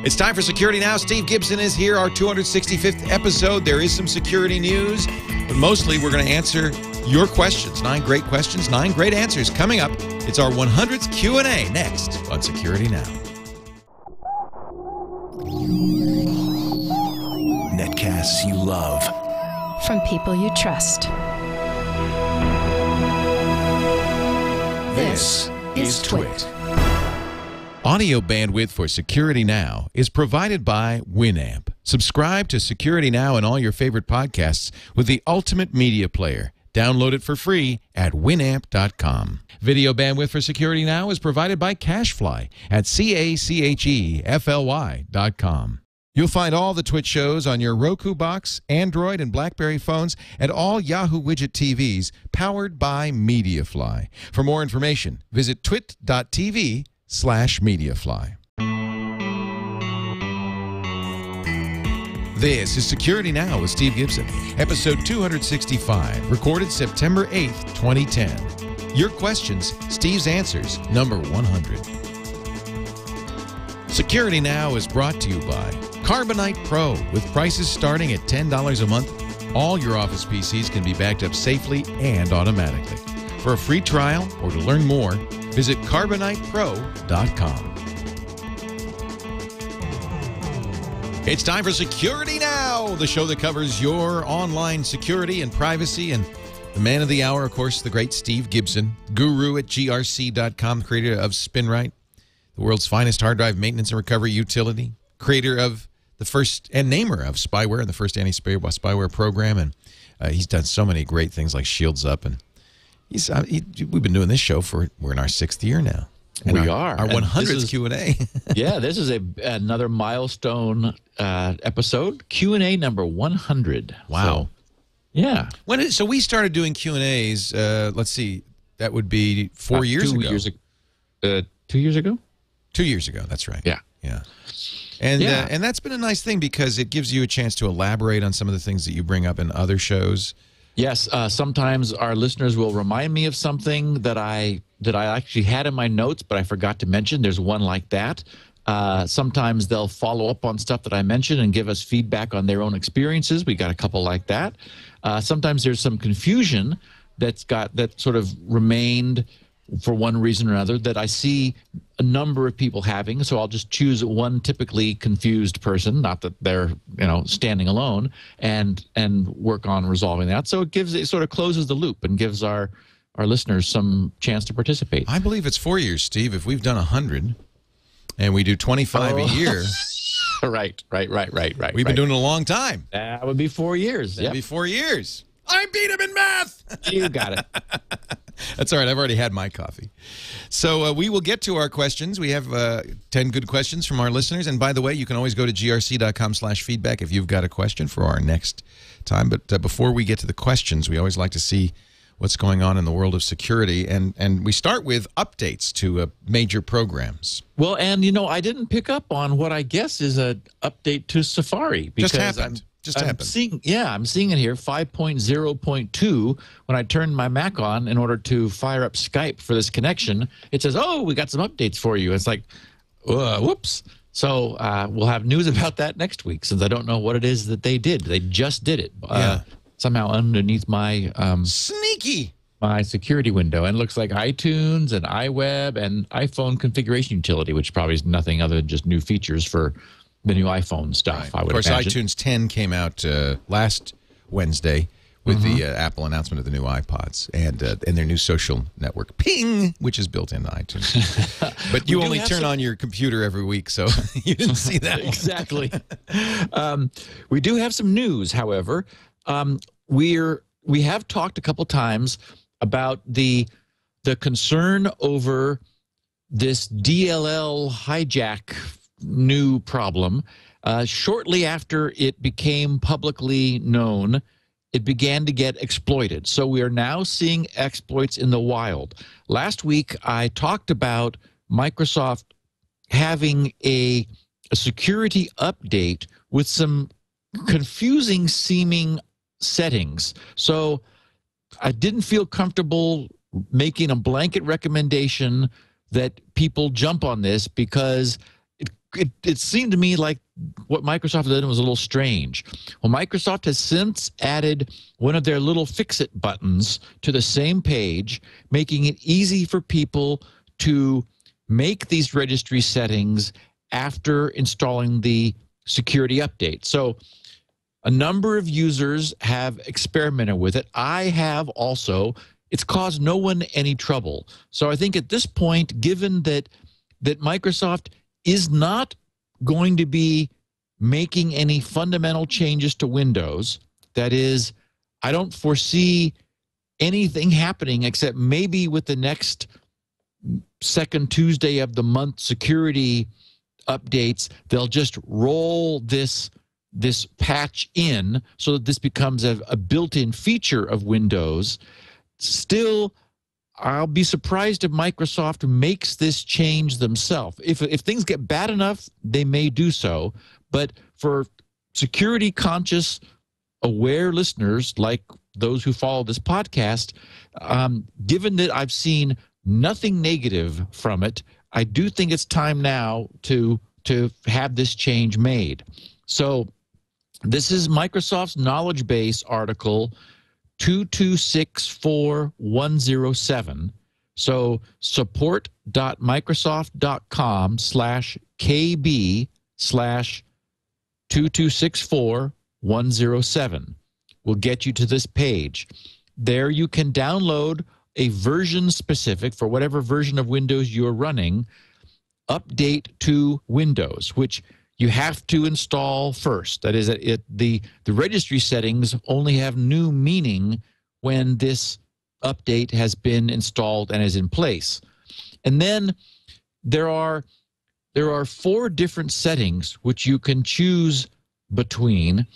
It's time for Security Now. Steve Gibson is here, our 265th episode. There is some security news, but mostly we're going to answer your questions. 9 great questions, 9 great answers. Coming up, it's our 100th Q&A next on Security Now. Netcasts you love. From people you trust. This is Twit. Audio bandwidth for Security Now is provided by Winamp. Subscribe to Security Now and all your favorite podcasts with the ultimate media player. Download it for free at winamp.com. Video bandwidth for Security Now is provided by CacheFly at CacheFly.com. You'll find all the Twit shows on your Roku box, Android, and BlackBerry phones, and all Yahoo Widget TVs powered by MediaFly. For more information, visit twit.tv/MediaFly. This is Security Now with Steve Gibson, episode 265, recorded September 8th, 2010. Your questions, Steve's answers, number 100. Security Now is brought to you by Carbonite Pro. With prices starting at $10 a month, all your office PCs can be backed up safely and automatically. For a free trial or to learn more, visit carbonitepro.com. It's time for Security Now, the show that covers your online security and privacy. And the man of the hour, of course, the great Steve Gibson, guru at grc.com, creator of Spinrite, the world's finest hard drive maintenance and recovery utility, creator of the first and namer of spyware and the first anti-spyware program. And he's done so many great things like Shields Up. And we've been doing this show we're in our 6th year now. And we are. Our 100th Q&A. Yeah, this is another milestone episode. Q&A number 100. Wow. So, yeah. So we started doing Q&As, let's see, that would be 4 years ago. 2 years ago? 2 years ago, that's right. Yeah. Yeah. And that's been a nice thing because it gives you a chance to elaborate on some of the things that you bring up in other shows. Yes, sometimes our listeners will remind me of something that I actually had in my notes, but I forgot to mention. There's one like that. Sometimes they'll follow up on stuff that I mentioned and give us feedback on their own experiences. We got a couple like that. Sometimes there's some confusion that sort of remained for one reason or another that I see a number of people having. So I'll just choose one typically confused person, not that they're standing alone, and work on resolving that. So it sort of closes the loop and gives our listeners some chance to participate. I believe it's 4 years, Steve. If we've done 100 and we do 25 a year. Right. We've been doing it a long time. That would be 4 years. That'd be 4 years. I beat him in math. You got it. That's all right. I've already had my coffee. So we will get to our questions. We have 10 good questions from our listeners. And by the way, you can always go to grc.com/feedback if you've got a question for our next time. But before we get to the questions, we always like to see what's going on in the world of security. And we start with updates to major programs. Well, and, I didn't pick up on what I guess is an update to Safari. Because Just happened. I'm seeing it here, 5.0.2. When I turned my Mac on in order to fire up Skype for this connection, it says, "Oh, we got some updates for you." It's like, whoops. So we'll have news about that next week, since I don't know what it is that they did. They just did it somehow underneath my sneaky my security window, and it looks like iTunes and iWeb and iPhone configuration utility, which probably is nothing other than just new features for the new iPhone stuff. Right. I would Of course, imagine. iTunes 10 came out last Wednesday with the Apple announcement of the new iPods and their new social network, Ping, which is built into iTunes. But you only turn on your computer every week, so you didn't see that one. Exactly. We do have some news, however. We have talked a couple times about the concern over this DLL hijack new problem. Shortly after it became publicly known, it began to get exploited. So we are now seeing exploits in the wild. Last week, I talked about Microsoft having a security update with some confusing seeming settings. So I didn't feel comfortable making a blanket recommendation that people jump on this because it seemed to me like what Microsoft did was a little strange. Well, Microsoft has since added one of their little fix-it buttons to the same page, making it easy for people to make these registry settings after installing the security update. So a number of users have experimented with it. I have also. It's caused no one any trouble. So I think at this point, given that Microsoft is not going to be making any fundamental changes to Windows, that is, I don't foresee anything happening except maybe with the next second Tuesday of the month security updates, they'll just roll this patch in so that this becomes a built-in feature of Windows. Still, I'll be surprised if Microsoft makes this change themselves. If things get bad enough, they may do so. But for security-conscious, aware listeners like those who follow this podcast, given that I've seen nothing negative from it, I do think it's time now to have this change made. So this is Microsoft's knowledge base article 2264107. So support.microsoft.com/KB/2264107 will get you to this page. There you can download a version specific for whatever version of Windows you're running, update to Windows, which you have to install first. That is, the registry settings only have new meaning when this update has been installed and is in place. And then there are 4 different settings which you can choose between.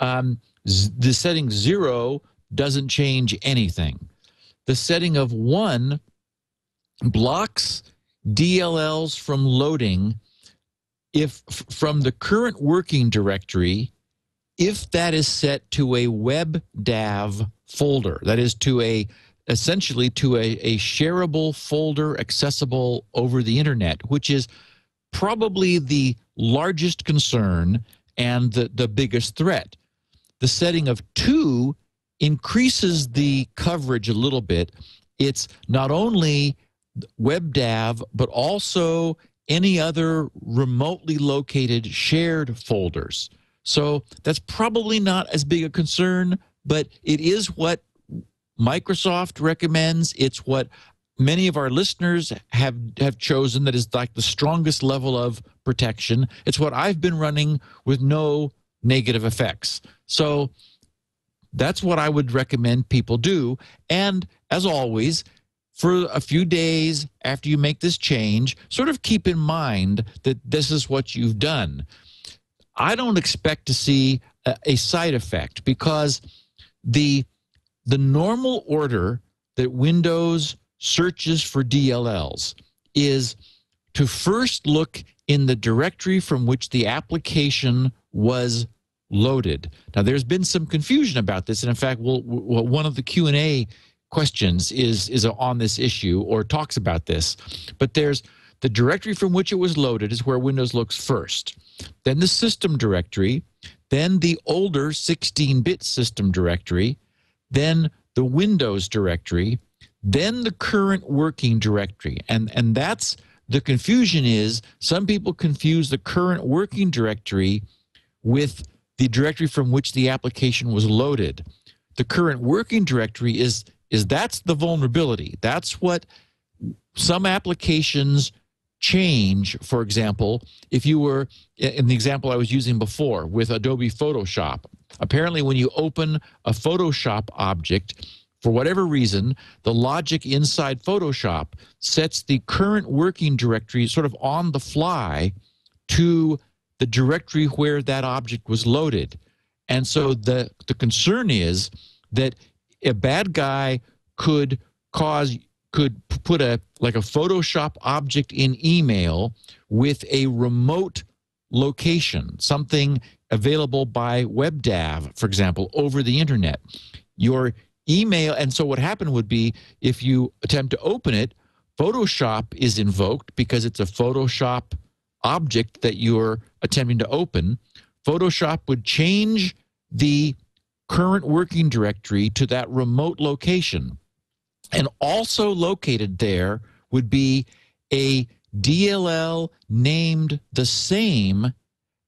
The setting 0 doesn't change anything. The setting of 1 blocks DLLs from loading if from the current working directory, if that is set to a WebDAV folder, that is essentially to a shareable folder accessible over the internet, which is probably the largest concern and the biggest threat. The setting of 2 increases the coverage a little bit. It's not only WebDAV, but also any other remotely located shared folders. So that's probably not as big a concern, but it is what Microsoft recommends. It's what many of our listeners have chosen that is like the strongest level of protection. It's what I've been running with no negative effects. So that's what I would recommend people do. And as always, for a few days after you make this change, sort of keep in mind that this is what you've done. I don't expect to see a side effect because the normal order that Windows searches for DLLs is to first look in the directory from which the application was loaded. Now, there's been some confusion about this, and in fact, one of the Q&A questions is on this issue or talks about this. But there's the directory from which it was loaded is where Windows looks first. Then the system directory, then the older 16-bit system directory, then the Windows directory, then the current working directory. And that's the confusion is some people confuse the current working directory with the directory from which the application was loaded. The current working directory is that's the vulnerability. That's what some applications change. For example, if you were in the example I was using before with Adobe Photoshop, apparently when you open a Photoshop object, for whatever reason, the logic inside Photoshop sets the current working directory sort of on the fly to the directory where that object was loaded. And so the concern is that a bad guy could put a Photoshop object in email with a remote location, something available by WebDAV, for example, over the internet. Your email, and so what happened would be if you attempt to open it, Photoshop is invoked because it's a Photoshop object that you're attempting to open, Photoshop would change the current working directory to that remote location. And also located there would be a DLL named the same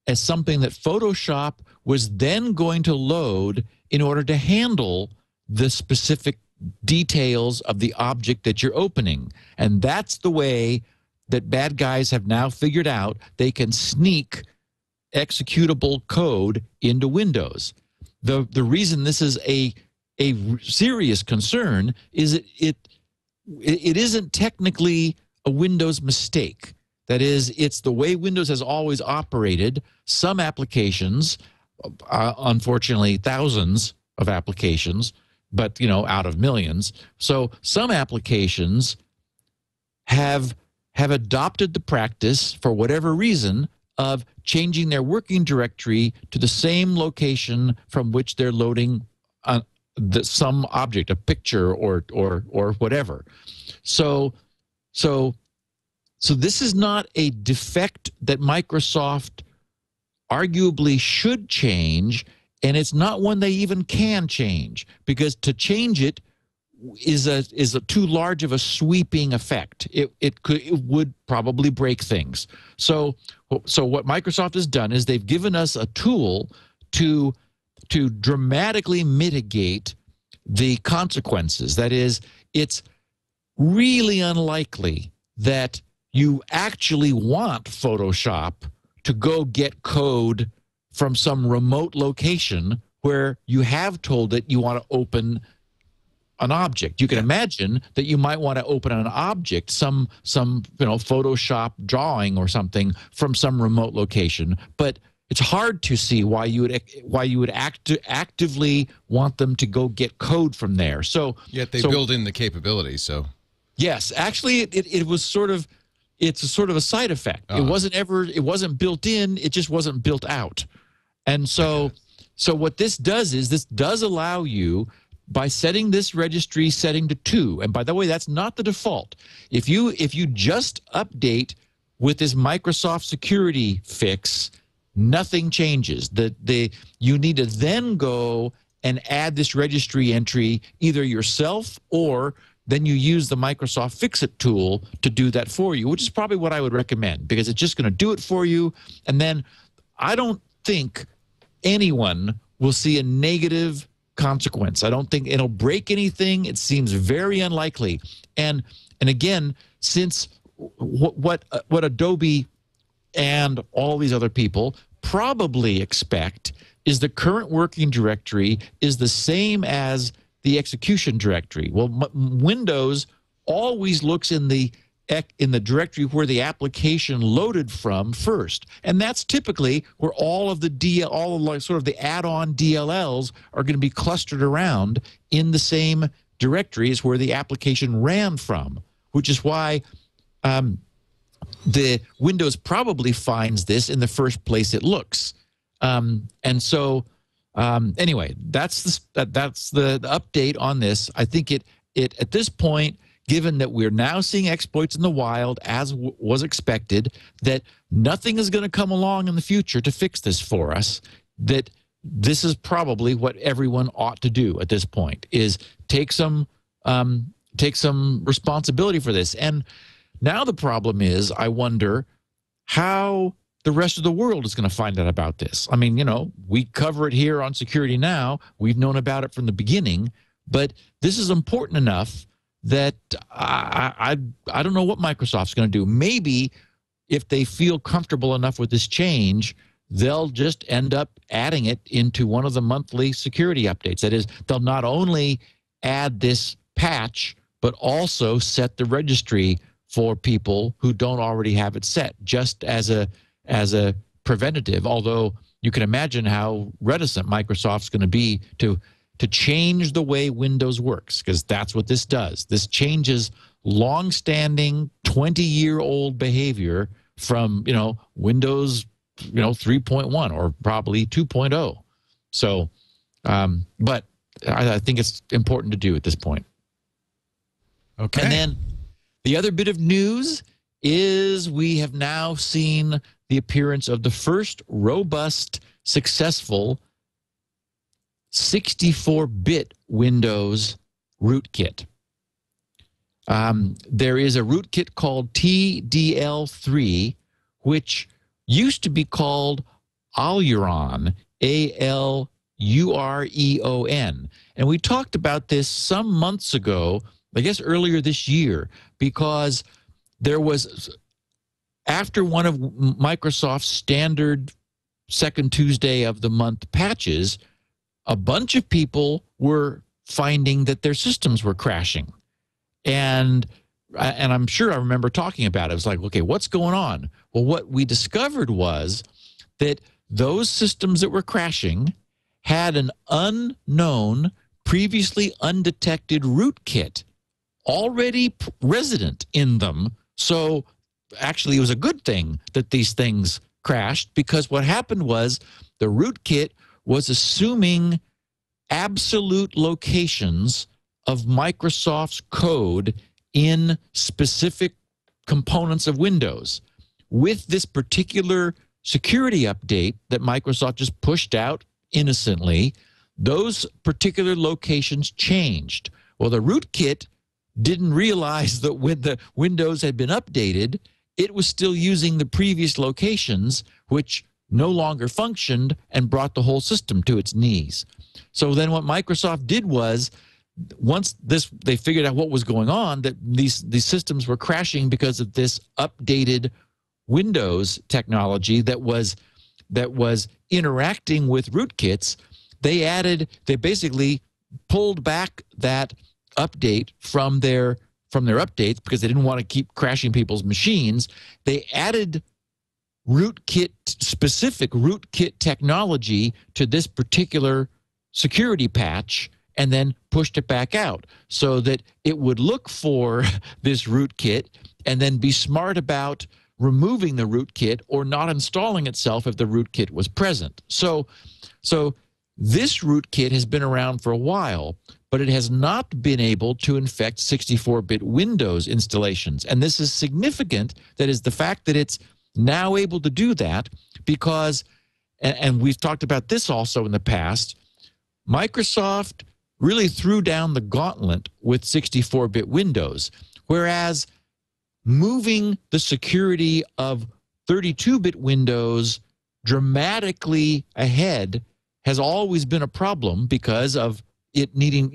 as something that Photoshop was then going to load in order to handle the specific details of the object that you're opening. And that's the way that bad guys have now figured out they can sneak executable code into Windows. The reason this is a serious concern is it isn't technically a Windows mistake. That is, it's the way Windows has always operated. Some applications, unfortunately thousands of applications, but out of millions. So some applications have adopted the practice, for whatever reason, of changing their working directory to the same location from which they're loading some object, a picture or whatever. So this is not a defect that Microsoft arguably should change, and it's not one they even can change, because to change it is a too large of a sweeping effect. It would probably break things. So what Microsoft has done is they've given us a tool to dramatically mitigate the consequences. That is, it's really unlikely that you actually want Photoshop to go get code from some remote location where you have told it you want to open an object. You can imagine that you might want to open an object, some Photoshop drawing or something from some remote location, but it's hard to see why you would actively want them to go get code from there. So yet they build in the capability. So yes, actually, it's a sort of a side effect. It wasn't built in. It just wasn't built out. And so what this does is this does allow you, by setting this registry setting to 2, and by the way, that's not the default. If you just update with this Microsoft security fix, nothing changes. You need to then go and add this registry entry either yourself, or then you use the Microsoft Fix-It tool to do that for you, which is probably what I would recommend, because it's just going to do it for you. And then I don't think anyone will see a negative consequence. I don't think it'll break anything. It seems very unlikely. And again, since what Adobe and all these other people probably expect is the current working directory is the same as the execution directory. Well, Windows always looks in the directory where the application loaded from first, and that's typically where all of the add-on DLLs are going to be clustered around in the same directory as where the application ran from, which is why the Windows probably finds this in the first place it looks. Anyway, that's the update on this. I think it at this point, given that we're now seeing exploits in the wild, as was expected, that nothing is going to come along in the future to fix this for us, that this is probably what everyone ought to do at this point, is take some responsibility for this. And now the problem is, I wonder how the rest of the world is going to find out about this. I mean, we cover it here on Security Now. We've known about it from the beginning, but this is important enough that I don't know what Microsoft's going to do. Maybe if they feel comfortable enough with this change, they'll just end up adding it into one of the monthly security updates. That is, they'll not only add this patch, but also set the registry for people who don't already have it set, just as a preventative. Although you can imagine how reticent Microsoft's going to be to change the way Windows works, because that's what this does. This changes long-standing 20-year-old behavior from, Windows, 3.1 or probably 2.0. So, but I think it's important to do at this point. Okay. And then the other bit of news is we have now seen the appearance of the first robust, successful 64-bit Windows rootkit. There is a rootkit called TDL3, which used to be called Aluron, Alureon. And we talked about this some months ago, I guess earlier this year, because there was, after one of Microsoft's standard second Tuesday of the month patches, a bunch of people were finding that their systems were crashing. And I'm sure I remember talking about it. It was like, okay, what's going on? Well, what we discovered was that those systems that were crashing had an unknown, previously undetected rootkit already resident in them. So actually, it was a good thing that these things crashed, because what happened was the rootkit was assuming absolute locations of Microsoft's code in specific components of Windows. With this particular security update that Microsoft just pushed out innocently, those particular locations changed. Well, the rootkit didn't realize that when the Windows had been updated, it was still using the previous locations, which no longer functioned and brought the whole system to its knees. So then what Microsoft did was, once they figured out what was going on, that these systems were crashing because of this updated Windows technology that was interacting with rootkits, they basically pulled back that update from their updates because they didn't want to keep crashing people's machines. They added specific rootkit technology to this particular security patch and then pushed it back out so that it would look for this rootkit and then be smart about removing the rootkit or not installing itself if the rootkit was present. So this rootkit has been around for a while, but it has not been able to infect 64-bit Windows installations. And this is significant. That is the fact that it's now able to do that because, and we've talked about this also in the past, Microsoft really threw down the gauntlet with 64-bit Windows, whereas moving the security of 32-bit Windows dramatically ahead has always been a problem because of it needing,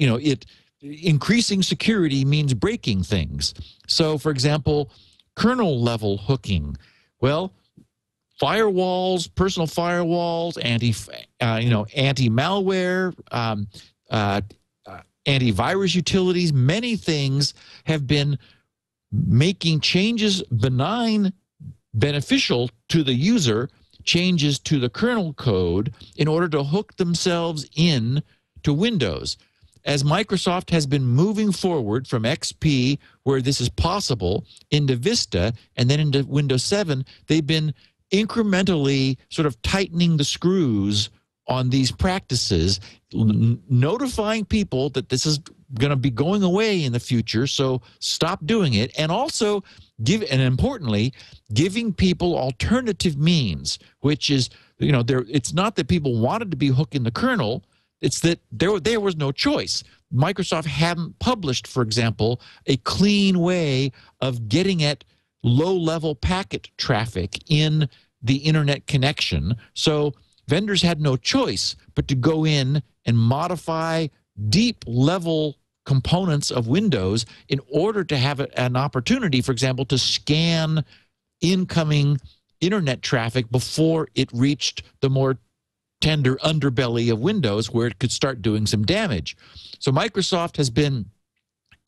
increasing security means breaking things. So, for example, kernel level hooking. Well, firewalls, personal firewalls, anti-malware, antivirus utilities, many things have been making changes, benign, beneficial to the user, changes to the kernel code in order to hook themselves in to Windows. As Microsoft has been moving forward from XP, where this is possible, into Vista, and then into Windows 7, they've been incrementally sort of tightening the screws on these practices, notifying people that this is going to be going away in the future, so stop doing it, and also importantly, giving people alternative means, which is, it's not that people wanted to be hooking the kernel, it's that there was no choice. Microsoft hadn't published, for example, a clean way of getting at low-level packet traffic in the internet connection. So vendors had no choice but to go in and modify deep-level components of Windows in order to have an opportunity, for example, to scan incoming internet traffic before it reached the more tender underbelly of Windows where it could start doing some damage. So Microsoft has been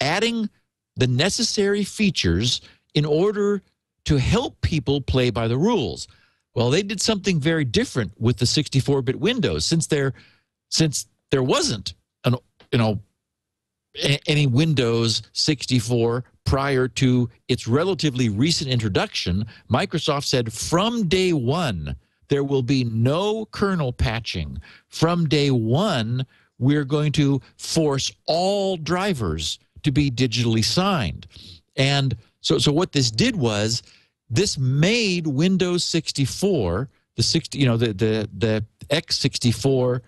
adding the necessary features in order to help people play by the rules. Well, they did something very different with the 64-bit Windows since there wasn't any Windows 64 prior to its relatively recent introduction. Microsoft said from day one, there will be no kernel patching. From day one, we're going to force all drivers to be digitally signed. And So what this did was this made Windows 64, the x64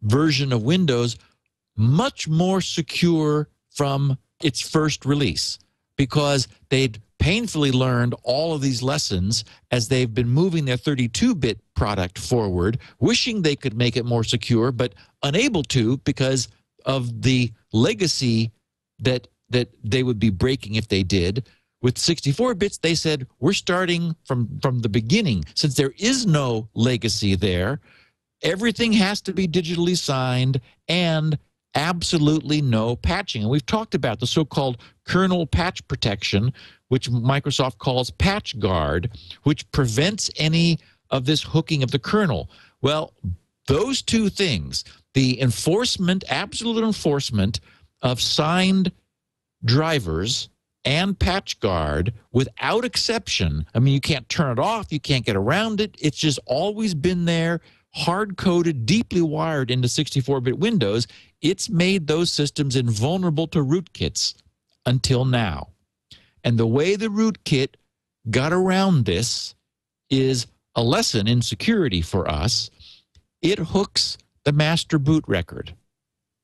version of Windows, much more secure from its first release, because they'd painfully learned all of these lessons as they've been moving their 32-bit product forward, wishing they could make it more secure, but unable to because of the legacy that they would be breaking if they did. With 64 bits, they said, we're starting from the beginning. Since there is no legacy there, everything has to be digitally signed and absolutely no patching. And we've talked about the so-called kernel patch protection, which Microsoft calls Patch Guard, which prevents any of this hooking of the kernel. Well, those two things, the enforcement, absolute enforcement of signed drivers and Patch Guard without exception. I mean, you can't turn it off. You can't get around it. It's just always been there, hard-coded, deeply wired into 64-bit Windows. It's made those systems invulnerable to rootkits until now. And the way the rootkit got around this is a lesson in security for us. It hooks the master boot record.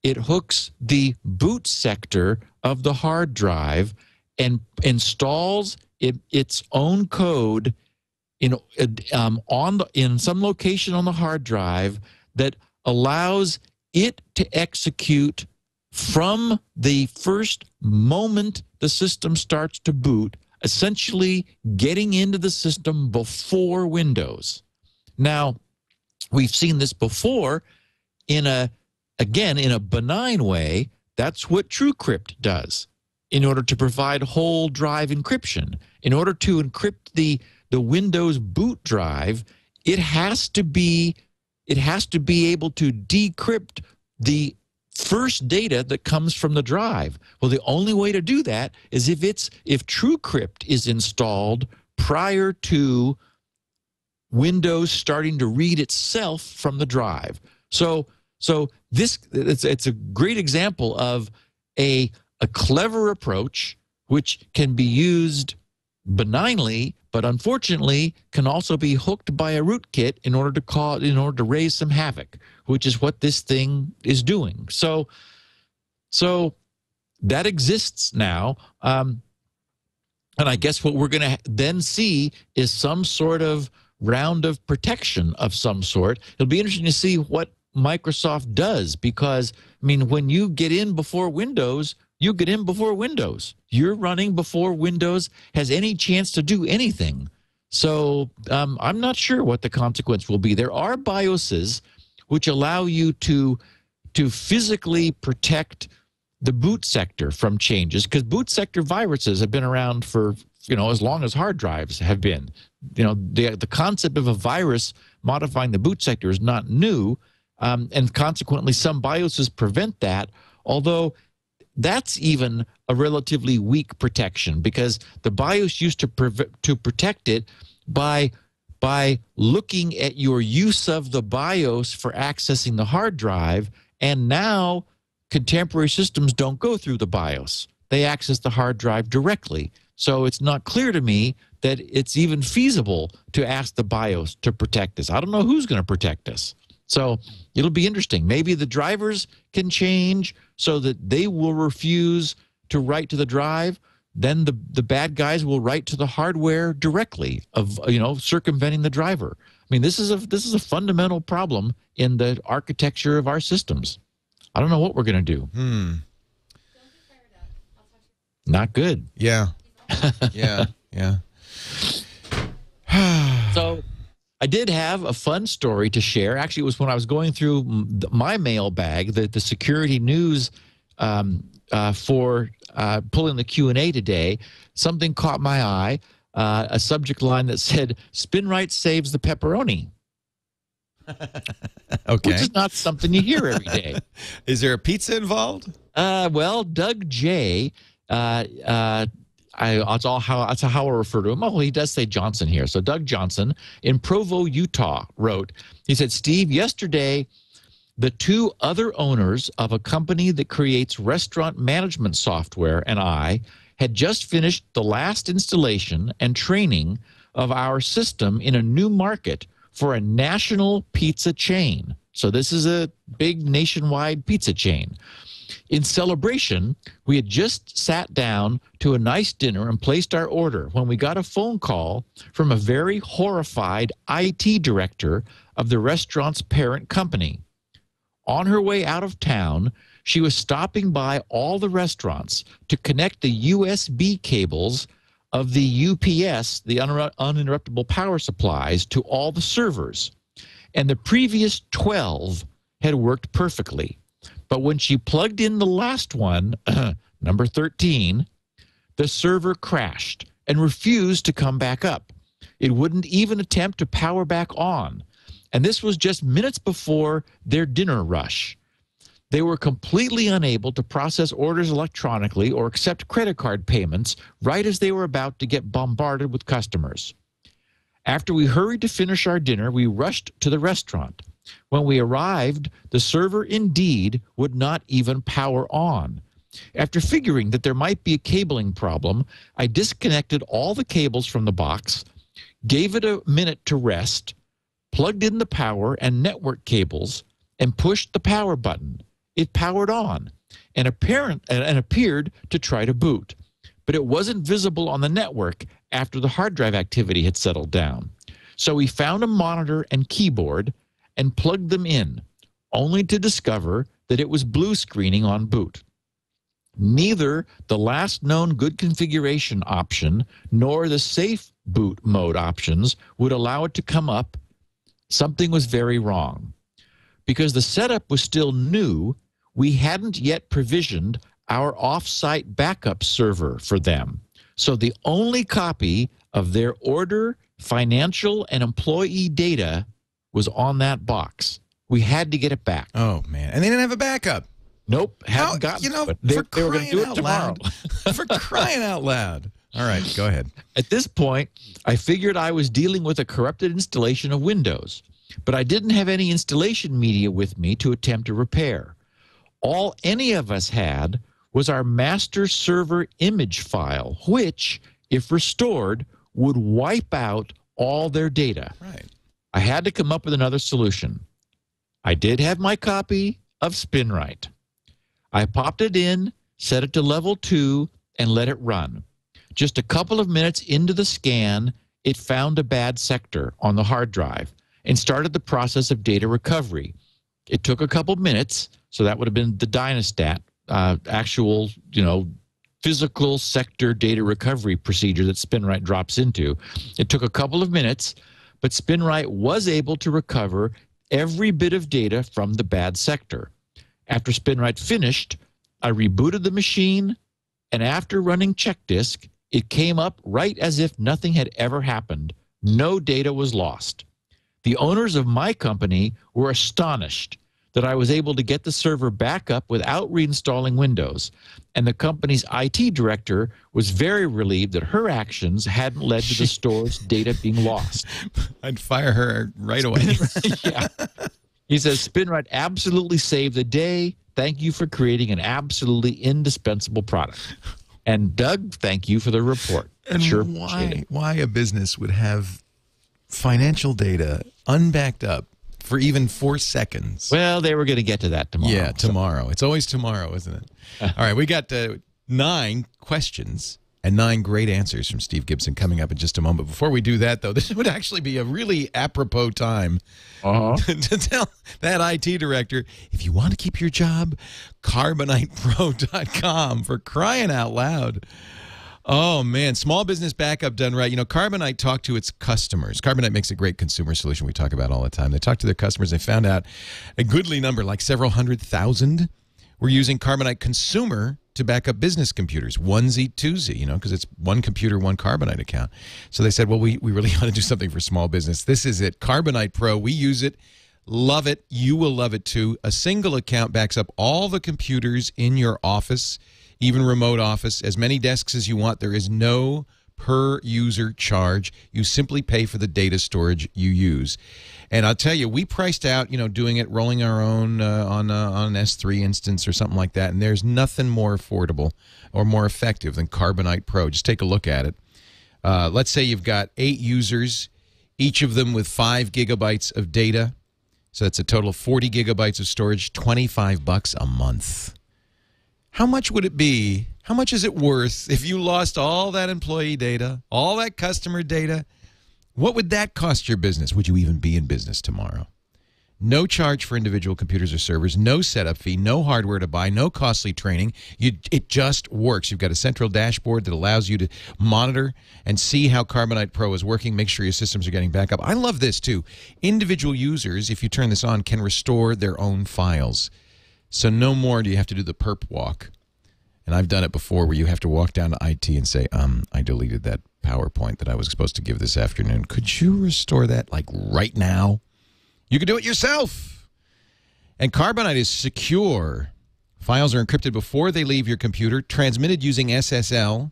It hooks the boot sector of the hard drive and installs its own code in some location on the hard drive that allows it to execute from the first moment the system starts to boot, essentially getting into the system before Windows. Now, we've seen this before in a benign way. That's what TrueCrypt does. In order to provide whole drive encryption, in order to encrypt the Windows boot drive, it has to be able to decrypt the first data that comes from the drive. Well, the only way to do that is if TrueCrypt is installed prior to Windows starting to read itself from the drive. So it's a great example of a clever approach which can be used benignly, but unfortunately can also be hooked by a rootkit in order to raise some havoc, which is what this thing is doing. So that exists now, and I guess what we're going to then see is some sort of round of protection of some sort. It'll be interesting to see what Microsoft does, because I mean, when you get in before Windows, you get in before Windows. You're running before Windows has any chance to do anything. So I'm not sure what the consequence will be. There are BIOSes which allow you to physically protect the boot sector from changes, because boot sector viruses have been around for as long as hard drives have been. The concept of a virus modifying the boot sector is not new, and consequently some BIOSes prevent that, although that's even a relatively weak protection, because the BIOS used to protect it by looking at your use of the BIOS for accessing the hard drive, and now contemporary systems don't go through the BIOS. They access the hard drive directly. So it's not clear to me that it's even feasible to ask the BIOS to protect this. I don't know who's going to protect this. So it'll be interesting. Maybe the drivers can change so that they will refuse to write to the drive. Then the bad guys will write to the hardware directly, of circumventing the driver. I mean, this is a fundamental problem in the architecture of our systems. I don't know what we're going to do. Not good. Yeah. Yeah. So I did have a fun story to share. Actually, it was when I was going through my mailbag, the security news for pulling the Q&A today. Something caught my eye, a subject line that said, "Spinrite saves the pepperoni." Okay. Which is not something you hear every day. Is there a pizza involved? Well, Doug J., that's how I refer to him. Oh, he does say Johnson here. So Doug Johnson in Provo, Utah wrote, he said, "Steve, yesterday, the two other owners of a company that creates restaurant management software and I had just finished the last installation and training of our system in a new market for a national pizza chain. So this is a big nationwide pizza chain. In celebration, we had just sat down to a nice dinner and placed our order when we got a phone call from a very horrified IT director of the restaurant's parent company. On her way out of town, she was stopping by all the restaurants to connect the USB cables of the UPS, the uninterruptible power supplies, to all the servers. And the previous 12 had worked perfectly. But when she plugged in the last one, number 13, the server crashed and refused to come back up. It wouldn't even attempt to power back on. And this was just minutes before their dinner rush. They were completely unable to process orders electronically or accept credit card payments right as they were about to get bombarded with customers. After we hurried to finish our dinner, we rushed to the restaurant. When we arrived, the server indeed would not even power on. After figuring that there might be a cabling problem, I disconnected all the cables from the box, gave it a minute to rest, plugged in the power and network cables, and pushed the power button. It powered on and appeared to try to boot, but it wasn't visible on the network after the hard drive activity had settled down. So we found a monitor and keyboard and plugged them in, only to discover that it was blue screening on boot. Neither the last known good configuration option nor the safe boot mode options would allow it to come up. Something was very wrong. Because the setup was still new, we hadn't yet provisioned our off-site backup server for them. So the only copy of their order, financial, and employee data was on that box. We had to get it back. Oh, man. And they didn't have a backup. Nope, haven't gotten it. They were going to do it tomorrow. For crying out loud. All right, go ahead. At this point, I figured I was dealing with a corrupted installation of Windows, but I didn't have any installation media with me to attempt a repair. All any of us had was our master server image file, which, if restored, would wipe out all their data. Right. I had to come up with another solution. I did have my copy of Spinrite. I popped it in, set it to level 2, and let it run. Just a couple of minutes into the scan, it found a bad sector on the hard drive and started the process of data recovery. It took a couple minutes, so that would have been the Dynastat, actual, physical sector data recovery procedure that Spinrite drops into. It took a couple of minutes, but Spinrite was able to recover every bit of data from the bad sector. After Spinrite finished, I rebooted the machine, and after running check disk, it came up right as if nothing had ever happened. No data was lost. The owners of my company were astonished that I was able to get the server back up without reinstalling Windows, and the company's IT director was very relieved that her actions hadn't led to the store's data being lost. I'd fire her right away. Yeah. He says, Spinrite absolutely saved the day. Thank you for creating an absolutely indispensable product. And Doug, thank you for the report. And sure, why a business would have financial data unbacked up for even 4 seconds? Well, they were going to get to that tomorrow. Yeah, tomorrow. So. It's always tomorrow, isn't it? All right, we got 9 questions and 9 great answers from Steve Gibson coming up in just a moment. Before we do that, though, this would actually be a really apropos time to tell that IT director, if you want to keep your job, carbonitepro.com, for crying out loud. Oh, man. Small business backup done right. Carbonite talked to its customers. Carbonite makes a great consumer solution we talk about all the time. They talked to their customers. They found out a goodly number, like several 100,000, were using Carbonite Consumer to back up business computers, onesie, twosie, because it's one computer, one Carbonite account. So they said, well, we really ought to do something for small business. This is it. Carbonite Pro. We use it. Love it. You will love it, too. A single account backs up all the computers in your office, even remote office, as many desks as you want. There is no per user charge. You simply pay for the data storage you use. And I'll tell you, we priced out, doing it, rolling our own on an S3 instance or something like that, and there's nothing more affordable or more effective than Carbonite Pro. Just take a look at it. Let's say you've got 8 users, each of them with 5 gigabytes of data. So that's a total of 40 gigabytes of storage, $25 a month. How much would it be? How much is it worth if you lost all that employee data, all that customer data? What would that cost your business? Would you even be in business tomorrow? No charge for individual computers or servers, no setup fee, no hardware to buy, no costly training. It just works. You've got a central dashboard that allows you to monitor and see how Carbonite Pro is working, make sure your systems are getting back up. I love this, too. Individual users, if you turn this on, can restore their own files. So no more do you have to do the perp walk. And I've done it before where you have to walk down to IT and say, I deleted that PowerPoint that I was supposed to give this afternoon. Could you restore that, like, right now? You can do it yourself. And Carbonite is secure. Files are encrypted before they leave your computer, transmitted using SSL.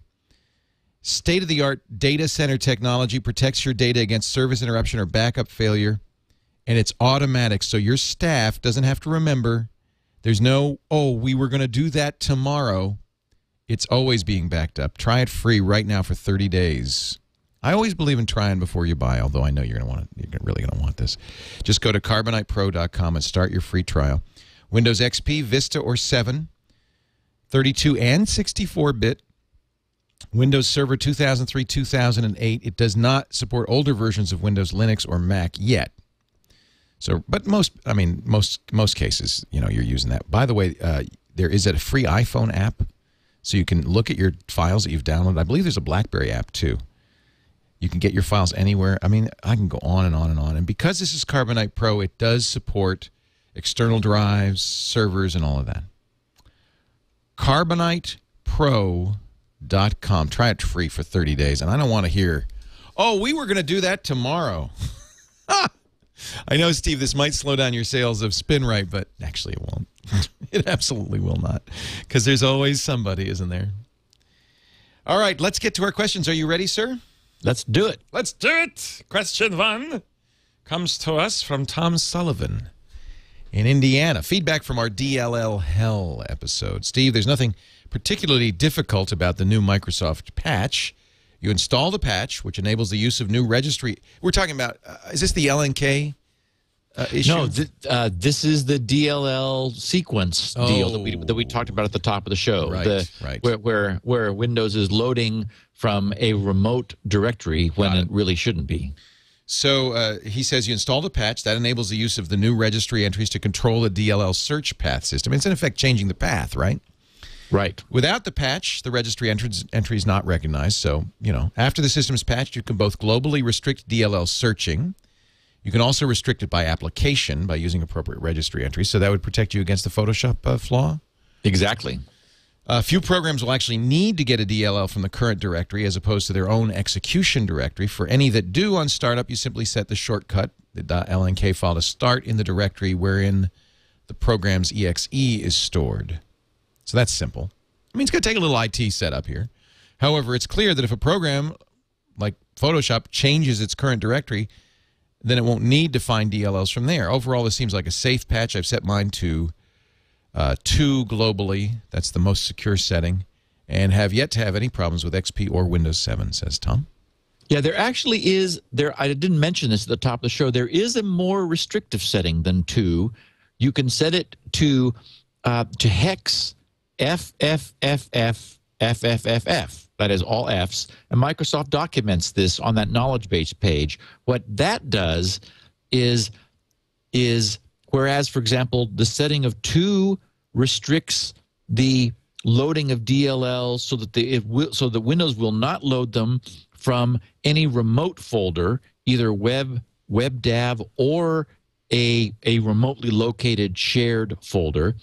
State-of-the-art data center technology protects your data against service interruption or backup failure. And it's automatic, so your staff doesn't have to remember. There's no, we were going to do that tomorrow. It's always being backed up. Try it free right now for 30 days. I always believe in trying before you buy, although I know you're really going to want this. Just go to carbonitepro.com and start your free trial. Windows XP, Vista, or 7, 32 and 64-bit. Windows Server 2003, 2008. It does not support older versions of Windows, Linux, or Mac yet. So, but most cases, you're using that. By the way, there is a free iPhone app, so you can look at your files that you've downloaded. I believe there's a BlackBerry app too. You can get your files anywhere. I mean, I can go on and on and on. And because this is Carbonite Pro, it does support external drives, servers, and all of that. CarbonitePro.com. Try it free for 30 days. And I don't want to hear, we were going to do that tomorrow. I know, Steve, this might slow down your sales of Spinrite, but actually it won't. It absolutely will not, because there's always somebody, isn't there? All right, let's get to our questions. Are you ready, sir? Let's do it. Let's do it. Question 1 comes to us from Tom Sullivan in Indiana. Feedback from our DLL Hell episode. Steve, there's nothing particularly difficult about the new Microsoft patch. You install the patch, which enables the use of new registry. We're talking about, is this the LNK issue? No, this is the DLL sequence deal that we talked about at the top of the show. Right, Where Windows is loading from a remote directory when it really shouldn't be. So he says you install the patch. That enables the use of the new registry entries to control the DLL search path system. It's in effect changing the path, right? Right. Without the patch, the registry entry is not recognized. So, after the system is patched, you can both globally restrict DLL searching. You can also restrict it by application by using appropriate registry entries. So that would protect you against the Photoshop flaw? Exactly. Few programs will actually need to get a DLL from the current directory as opposed to their own execution directory. For any that do on startup, you simply set the shortcut, the .lnk file, to start in the directory wherein the program's exe is stored. So that's simple. I mean, it's going to take a little IT setup here. However, it's clear that if a program like Photoshop changes its current directory, then it won't need to find DLLs from there. Overall, this seems like a safe patch. I've set mine to 2 globally. That's the most secure setting. And have yet to have any problems with XP or Windows 7, says Tom. Yeah, there actually is. I didn't mention this at the top of the show. There is a more restrictive setting than 2. You can set it to hex FFFF. That is all Fs. And Microsoft documents this on that knowledge base page. What that does is whereas, for example, the setting of 2 restricts the loading of DLLs so that Windows will not load them from any remote folder, either WebDAV or a remotely located shared folder.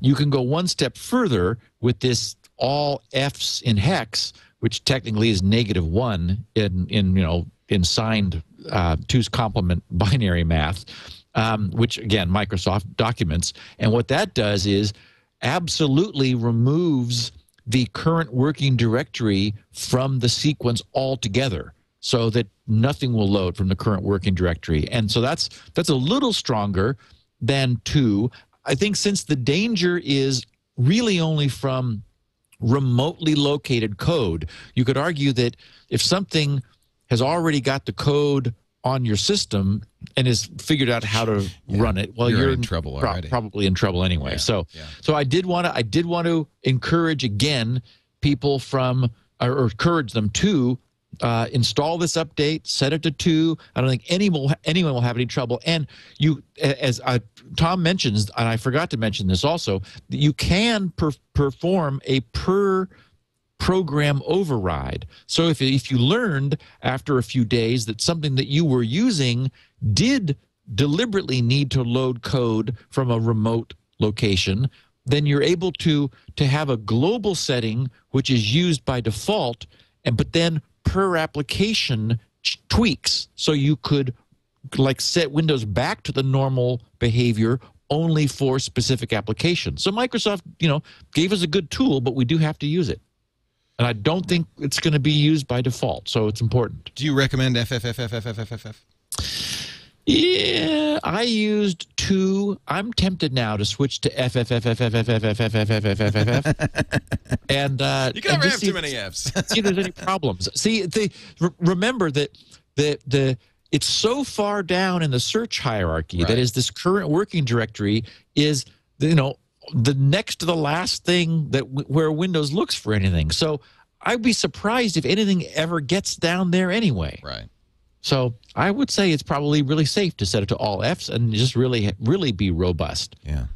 You can go one step further with this all Fs in hex, which technically is -1 in signed 2's complement binary math, which again Microsoft documents. And what that does is absolutely removes the current working directory from the sequence altogether. so that nothing will load from the current working directory. And so that's a little stronger than 2. I think since the danger is really only from remotely located code, you could argue that if something has already got the code on your system and has figured out how to run it, well, you're in trouble already. Probably in trouble anyway. So I did want to encourage again people or encourage them to install this update, set it to 2. I don't think anyone will have any trouble. And you, as Tom mentions, and I forgot to mention this also, you can perform a program override. So if you learned after a few days that something that you were using did deliberately need to load code from a remote location, then you're able to have a global setting which is used by default, but then per application tweaks. So you could like set Windows back to the normal behavior only for specific applications. So Microsoft, gave us a good tool, but we do have to use it. And I don't think it's going to be used by default, so it's important. Do you recommend FFFFFFFF? Yeah, I used 2. I'm tempted now to switch to FFFFFFFFFFFF. And you can never have too many Fs. See if there's any problems. See, remember that it's so far down in the search hierarchy that is this current working directory is the next to the last thing where Windows looks for anything. So I'd be surprised if anything ever gets down there anyway. Right. So I would say it's probably really safe to set it to all Fs and just really be robust. Yeah.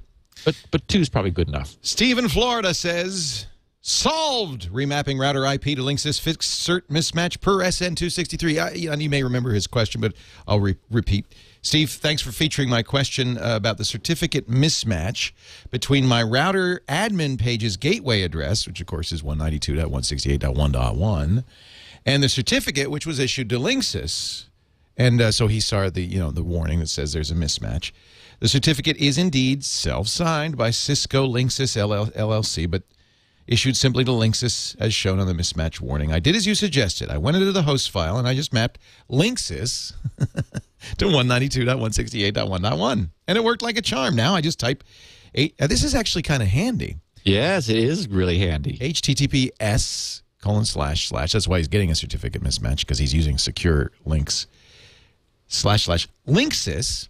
But 2 is probably good enough. Steve in Florida says, solved remapping router IP to Linksys fixed cert mismatch per SN263. You may remember his question, but I'll repeat. Steve, thanks for featuring my question about the certificate mismatch between my router admin page's gateway address, which of course is 192.168.1.1, and the certificate which was issued to Linksys. And so he saw the warning that says there's a mismatch. The certificate is indeed self-signed by Cisco Linksys LLC, but issued simply to Linksys as shown on the mismatch warning. I did as you suggested. I went into the host file and I just mapped Linksys to 192.168.1.1. And it worked like a charm. Now I just type 8. This is actually kind of handy. Yes, it is really handy. HTTPS:// that's why he's getting a certificate mismatch, because he's using secure links // Linksys.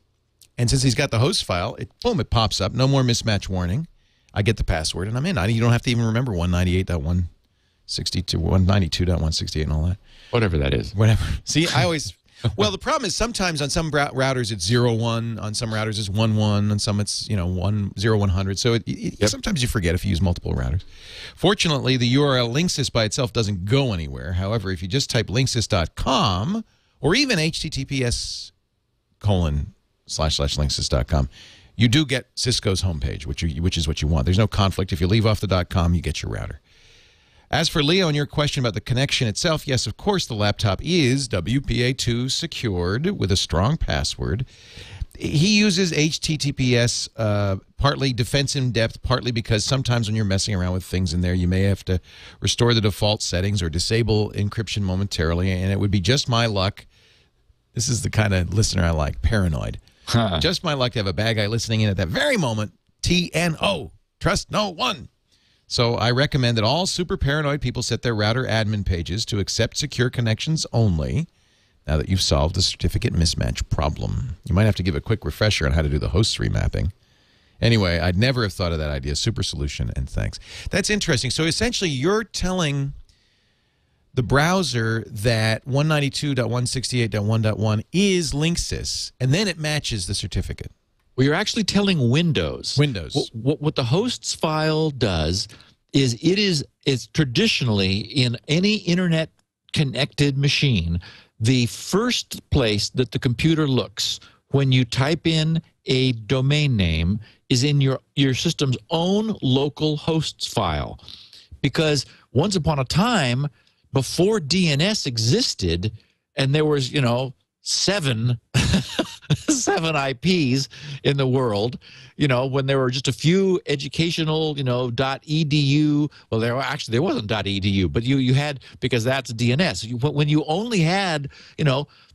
And since he's got the host file, it pops up. No more mismatch warning. I get the password, and I'm in. You don't have to even remember 192.168 and all that. Whatever that is. Whatever. See, I always... Well, the problem is sometimes on some routers it's 01, on some routers it's 11, on some it's 100. So sometimes you forget if you use multiple routers. Fortunately, the URL Linksys by itself doesn't go anywhere. However, if you just type linksys.com or even https://linksys.com, you do get Cisco's homepage, which is what you want. There's no conflict. If you leave off the .com, you get your router. As for Leo and your question about the connection itself, yes, of course, the laptop is WPA2 secured with a strong password. He uses HTTPS, partly defense in depth, partly because sometimes when you're messing around with things in there, you may have to restore the default settings or disable encryption momentarily, and it would be just my luck. This is the kind of listener I like, paranoid. Just my luck to have a bad guy listening in at that very moment. TNO, trust no one. So I recommend that all super paranoid people set their router admin pages to accept secure connections only, now that you've solved the certificate mismatch problem. You might have to give a quick refresher on how to do the host remapping. Anyway, I'd never have thought of that idea. Super solution, and thanks. That's interesting. So essentially, you're telling the browser that 192.168.1.1 is Linksys, and then it matches the certificate. Well, you're actually telling Windows. What the hosts file does is it's traditionally in any internet-connected machine, the first place that the computer looks when you type in a domain name is in your system's own local hosts file. Because once upon a time, before DNS existed, and there was, 7 7 IPs in the world, when there were just a few educational, .edu. Well, there wasn't .edu, but you had, because that's DNS. When you only had,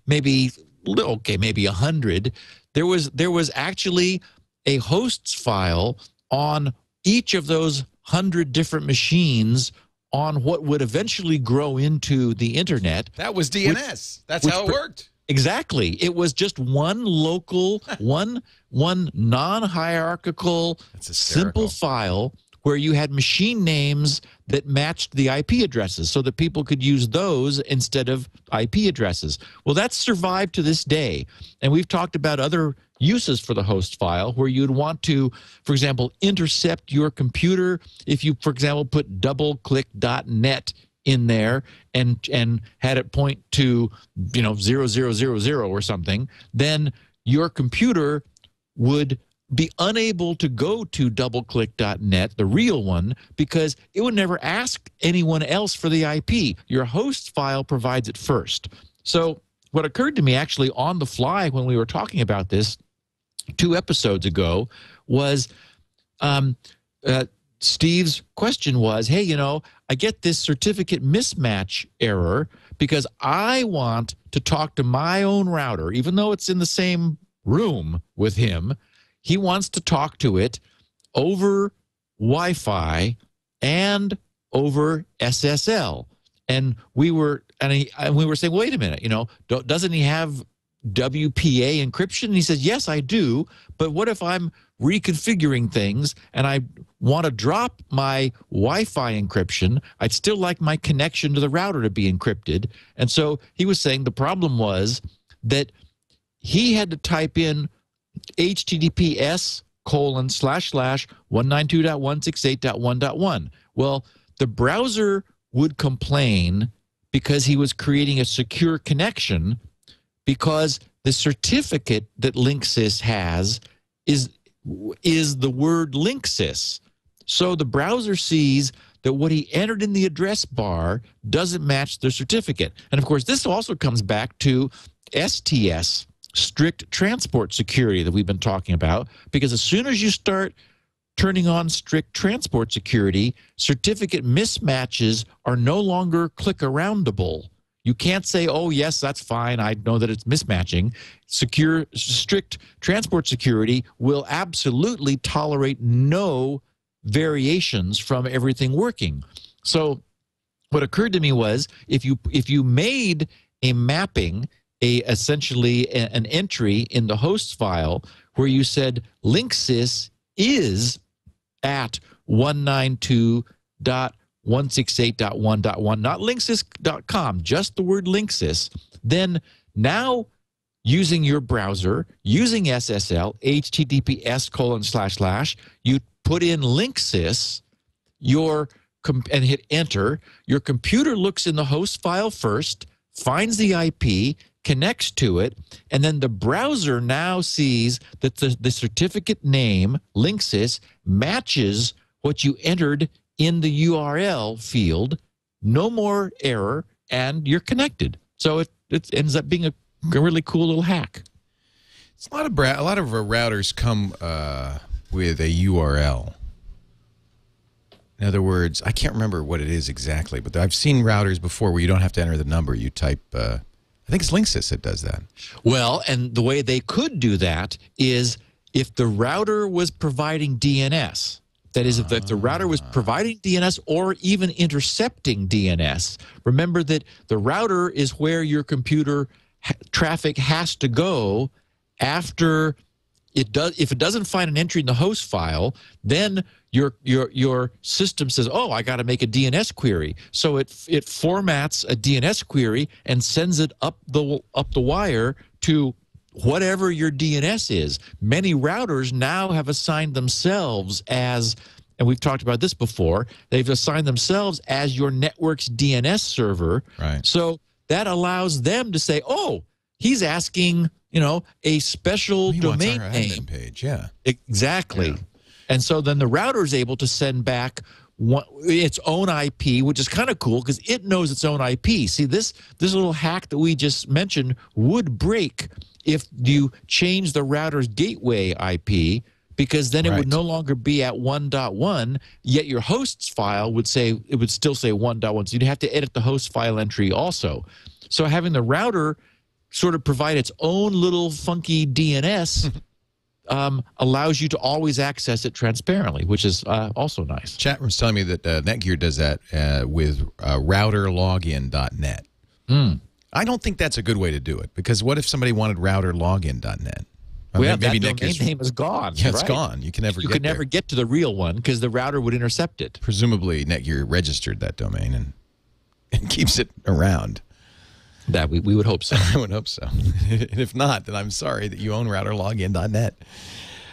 maybe 100, there was actually a hosts file on each of those 100 different machines on what would eventually grow into the internet. That was DNS. That's how it worked. Exactly. It was just one local, one non-hierarchical, simple file where you had machine names that matched the IP addresses so that people could use those instead of IP addresses. Well, that's survived to this day. And we've talked about other uses for the host file where you'd want to, for example, intercept your computer. If you, for example, put doubleclick.net in there and had it point to 0000 or something, then your computer would be unable to go to doubleclick.net, the real one, because it would never ask anyone else for the IP. Your host file provides it first. So what occurred to me actually on the fly when we were talking about this 2 episodes ago was Steve's question was, hey, I get this certificate mismatch error because I want to talk to my own router, even though it's in the same room with him. He wants to talk to it over Wi-Fi and over SSL. And we were saying, wait a minute, doesn't he have WPA encryption? And he says, yes, I do. But what if I'm reconfiguring things and I want to drop my Wi-Fi encryption? I'd still like my connection to the router to be encrypted. And so he was saying the problem was that he had to type in https://192.168.1.1. Well, the browser would complain because he was creating a secure connection, because the certificate that Linksys has is the word Linksys. So the browser sees that what he entered in the address bar doesn't match the certificate. And of course, this also comes back to STS, strict transport security, that we've been talking about, because as soon as you start turning on strict transport security, certificate mismatches are no longer click-aroundable. You can't say, oh, yes, that's fine, I know that it's mismatching. Strict transport security will absolutely tolerate no variations from everything working. So what occurred to me was, if you made a mapping, essentially an entry in the host file where you said Linksys is at 192.168.1.1, not linksys.com, just the word Linksys, then now using your browser, using SSL, https:// you put in Linksys, and hit enter. Your computer looks in the host file first, finds the IP, connects to it, and then the browser now sees that the certificate name, Linksys, matches what you entered in the URL field. No more error, and you're connected. So it ends up being a really cool little hack. It's a lot of routers come with a URL. In other words, I can't remember what it is exactly, but I've seen routers before where you don't have to enter the number. You type, I think it's Linksys that does that. Well, and the way they could do that is if the router was providing DNS. That is, if the router was providing DNS or even intercepting DNS. Remember that the router is where your computer traffic has to go after it does. If it doesn't find an entry in the host file, then your system says, oh, I got to make a DNS query. So it formats a DNS query and sends it up the wire to whatever your DNS is. Many routers now have assigned themselves as, and we've talked about this before, they've assigned themselves as your network's DNS server. Right. So that allows them to say, oh, he's asking, a special domain name page. Yeah. Exactly. Yeah. And so then the router is able to send back its own IP, which is kind of cool because it knows its own IP. See, this little hack that we just mentioned would break if you change the router's gateway IP, because then it would no longer be at 1.1, yet your host's file would still say 1.1. So you'd have to edit the host file entry also. So having the router sort of provide its own little funky DNS allows you to always access it transparently, which is also nice. Chat room's telling me that Netgear does that with routerlogin.net. I don't think that's a good way to do it, because what if somebody wanted routerlogin.net? Well, maybe that domain name is gone. Yeah, it's gone. You can never get to the real one because the router would intercept it. Presumably, Netgear registered that domain and keeps it around. That we would hope so. I would hope so. And if not, then I'm sorry that you own routerlogin.net.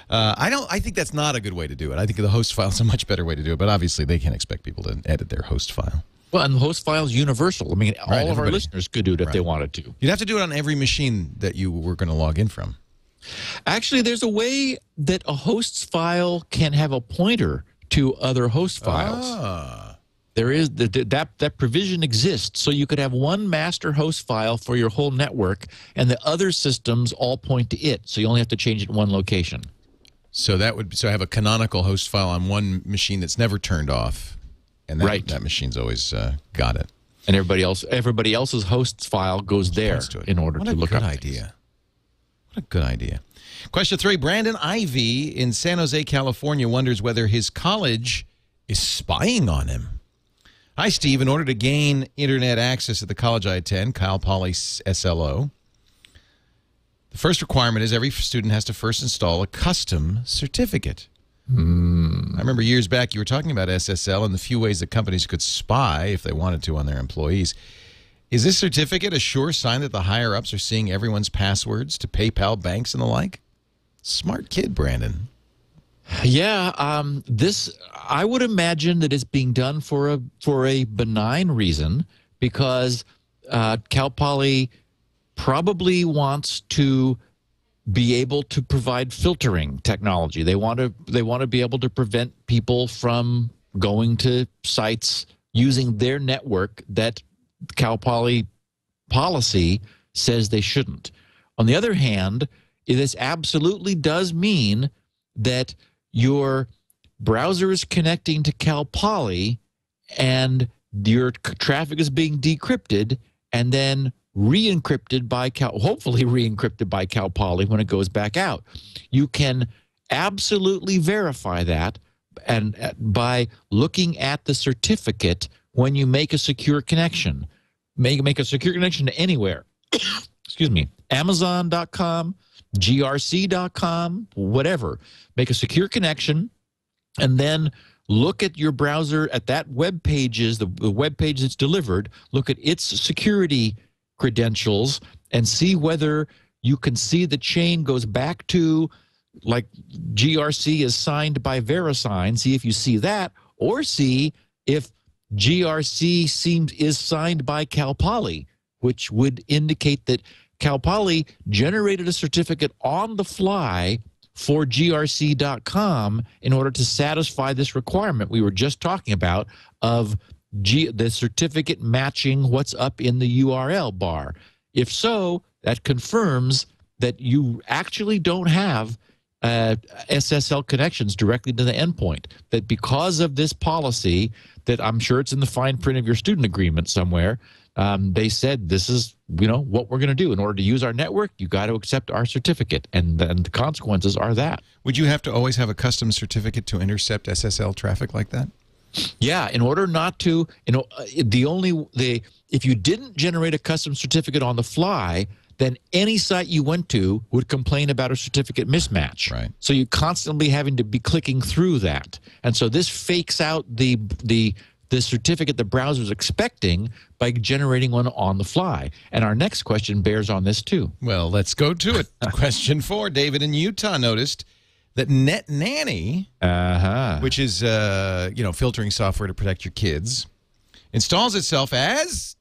I think that's not a good way to do it. I think the host file is a much better way to do it, but obviously they can't expect people to edit their host file. Well, and the host file is universal. I mean, all of our listeners could do it if they wanted to. You'd have to do it on every machine that you were going to log in from. Actually, there's a way that a host's file can have a pointer to other host files. There is that provision exists, so you could have one master host file for your whole network, and the other systems all point to it. So you only have to change it in one location. So that would I have a canonical host file on one machine that's never turned off, and that machine's always got it. And everybody else's host file goes there in order to look up. What a good idea! What a good idea. Question 3: Brandon Ivy in San Jose, California, wonders whether his college is spying on him. Hi, Steve. In order to gain internet access at the college I attend, Cal Poly SLO, the first requirement is every student has to first install a custom certificate. I remember years back you were talking about SSL and the few ways that companies could spy if they wanted to on their employees. Is this certificate a sure sign that the higher-ups are seeing everyone's passwords to PayPal, banks, and the like? Smart kid, Brandon. Yeah, I would imagine that it's being done for a benign reason, because Cal Poly probably wants to be able to provide filtering technology. They want to be able to prevent people from going to sites using their network that Cal Poly policy says they shouldn't. On the other hand, this absolutely does mean that your browser is connecting to Cal Poly and your traffic is being decrypted and then re-encrypted by hopefully re-encrypted by Cal Poly when it goes back out. You can absolutely verify that and by looking at the certificate when you make a secure connection. Make a secure connection to anywhere. Excuse me. Amazon.com, grc.com, whatever. Make a secure connection and then look at your browser at that web pages, the web page that's delivered, look at its security credentials and see whether you can see the chain goes back to, like, GRC is signed by VeriSign. See if you see that, or see if GRC is signed by Cal Poly, which would indicate that Cal Poly generated a certificate on the fly for grc.com in order to satisfy this requirement we were just talking about of the certificate matching what's up in the URL bar. If so, that confirms that you actually don't have SSL connections directly to the endpoint, that because of this policy, that I'm sure it's in the fine print of your student agreement somewhere, they said this is what we're going to do. In order to use our network, you got to accept our certificate, and then the consequences are that. Would you have to always have a custom certificate to intercept SSL traffic like that? Yeah, in order not to, if you didn't generate a custom certificate on the fly, then any site you went to would complain about a certificate mismatch. Right. So you're constantly having to be clicking through that. And so this fakes out the certificate the browser's expecting by generating one on the fly. And our next question bears on this too. Well, let's go to it. Question 4. David in Utah noticed that NetNanny, which is filtering software to protect your kids, installs itself as,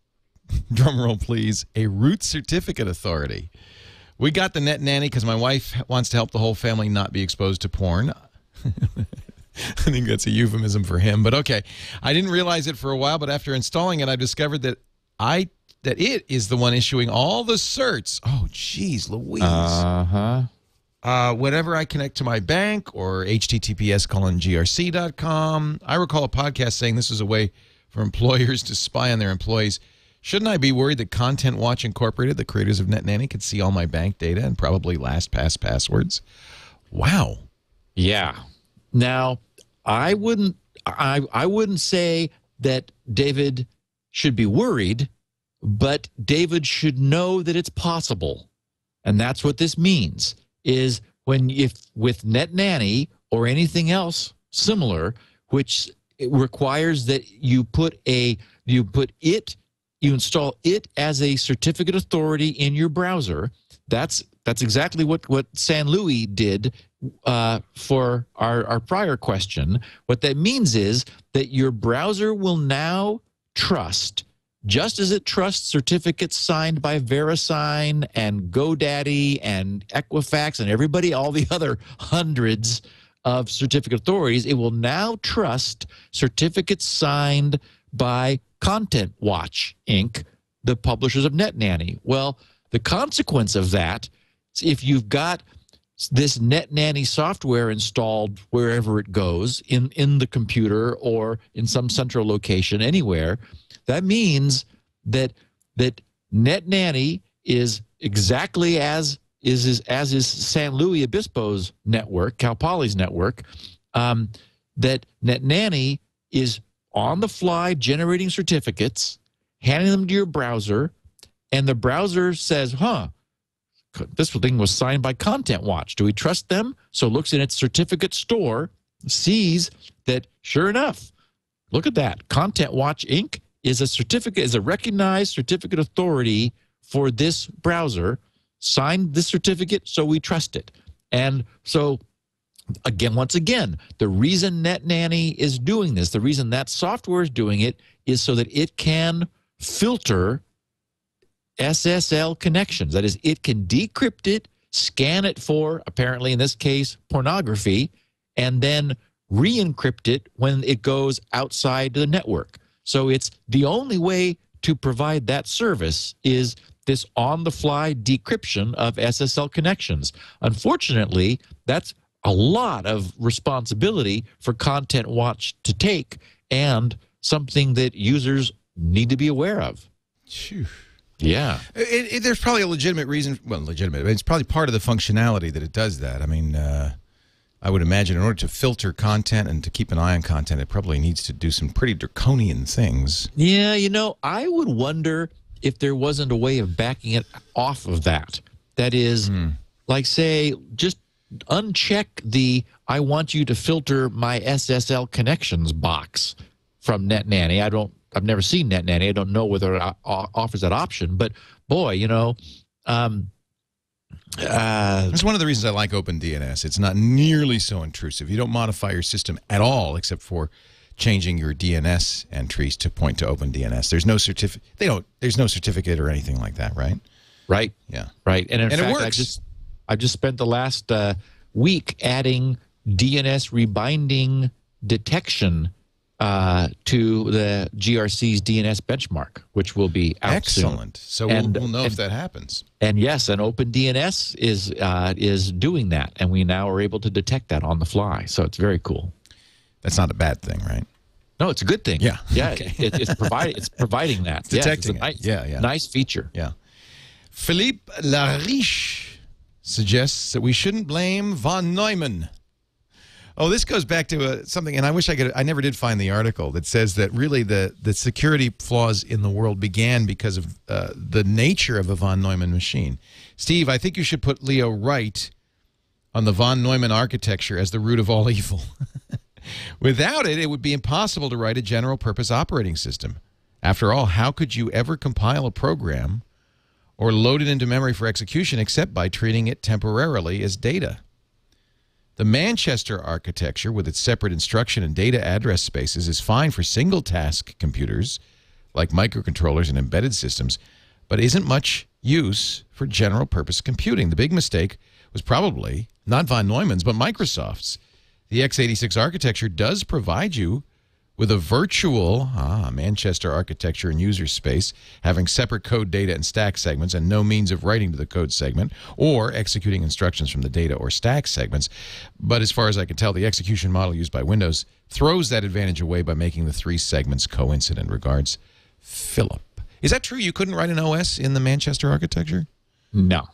drum roll please, a root certificate authority. We got the NetNanny because my wife wants to help the whole family not be exposed to porn. I think that's a euphemism for him, but okay. I didn't realize it for a while, but after installing it, I discovered that that it is the one issuing all the certs. Oh, geez, Louise. Whenever I connect to my bank or https://grc.com, I recall a podcast saying this is a way for employers to spy on their employees. Shouldn't I be worried that Content Watch Incorporated, the creators of NetNanny, could see all my bank data and probably LastPass passwords? Wow. Yeah. Now, I wouldn't say that David should be worried, but David should know that it's possible. And that's what this means, is if with NetNanny or anything else similar, which it requires that you install it as a certificate authority in your browser. That's exactly what San Luis did for our prior question. What that means is that your browser will now trust, just as it trusts certificates signed by VeriSign and GoDaddy and Equifax and everybody, all the other hundreds of certificate authorities, it will now trust certificates signed by Content Watch, Inc., the publishers of NetNanny. Well, the consequence of that is if you've got this NetNanny software installed wherever it goes, in the computer or in some central location anywhere, that means that NetNanny is exactly as is San Luis Obispo's network, Cal Poly's network, that NetNanny is on the fly generating certificates, handing them to your browser, and the browser says, this thing was signed by Content Watch. Do we trust them? So it looks in its certificate store, sees that, sure enough, look at that. Content Watch, Inc. is a recognized certificate authority for this browser, signed this certificate, so we trust it. And so once again, the reason NetNanny is doing this, the reason that software is doing it, is so that it can filter SSL connections. That is, it can decrypt it, scan it for, apparently in this case, pornography, and then re-encrypt it when it goes outside the network. So it's the only way to provide that service is this on-the-fly decryption of SSL connections. Unfortunately, that's a lot of responsibility for Content Watch to take, and something that users need to be aware of. Phew. Yeah. There's probably a legitimate reason. Well, legitimate. It's probably part of the functionality that it does that. I mean, I would imagine in order to filter content and to keep an eye on content, it probably needs to do some pretty draconian things. Yeah, I would wonder if there wasn't a way of backing it off of that. That is, like, say, just uncheck the I want you to filter my SSL connections box from NetNanny. I've never seen NetNanny. I don't know whether it offers that option, but boy, that's one of the reasons I like OpenDNS. It's not nearly so intrusive. You don't modify your system at all except for changing your DNS entries to point to OpenDNS. There's no there's no certificate or anything like that, right? Right. Yeah. Right. And in fact, it works. I just spent the last week adding DNS rebinding detection to the GRC's DNS benchmark, which will be out excellent. Soon. So we'll know if that happens. And yes, and OpenDNS is doing that, and we now are able to detect that on the fly. So it's very cool. That's not a bad thing, right? No, it's a good thing. Yeah. Yeah. Okay. It's providing that. It's detecting it's it. Nice feature. Yeah. Philippe Lariche suggests that we shouldn't blame von Neumann. Oh, this goes back to something, and I wish I never did find the article that says that really the security flaws in the world began because of the nature of a von Neumann machine. Steve, I think you should put Leo right on the von Neumann architecture as the root of all evil. Without it, it would be impossible to write a general-purpose operating system. After all, how could you ever compile a program or load it into memory for execution except by treating it temporarily as data? The Manchester architecture, with its separate instruction and data address spaces, is fine for single-task computers like microcontrollers and embedded systems, but isn't much use for general-purpose computing. The big mistake was probably not von Neumann's, but Microsoft's. The x86 architecture does provide you with a virtual Manchester architecture and user space, having separate code data and stack segments and no means of writing to the code segment or executing instructions from the data or stack segments. But as far as I can tell, the execution model used by Windows throws that advantage away by making the 3 segments coincident. Regards, Philip. Is that true? You couldn't write an OS in the Manchester architecture? No.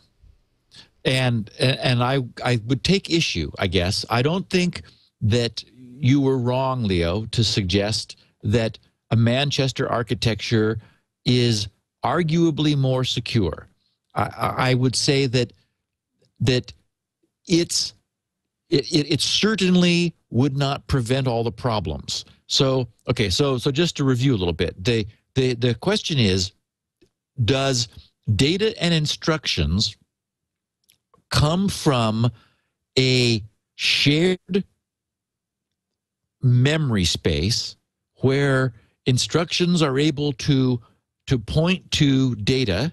And I would take issue, I guess. I don't think that you were wrong, Leo, to suggest that a Manchester architecture is arguably more secure. I would say that it certainly would not prevent all the problems. So okay, so just to review a little bit, the question is, does data and instructions come from a shared memory space where instructions are able to point to data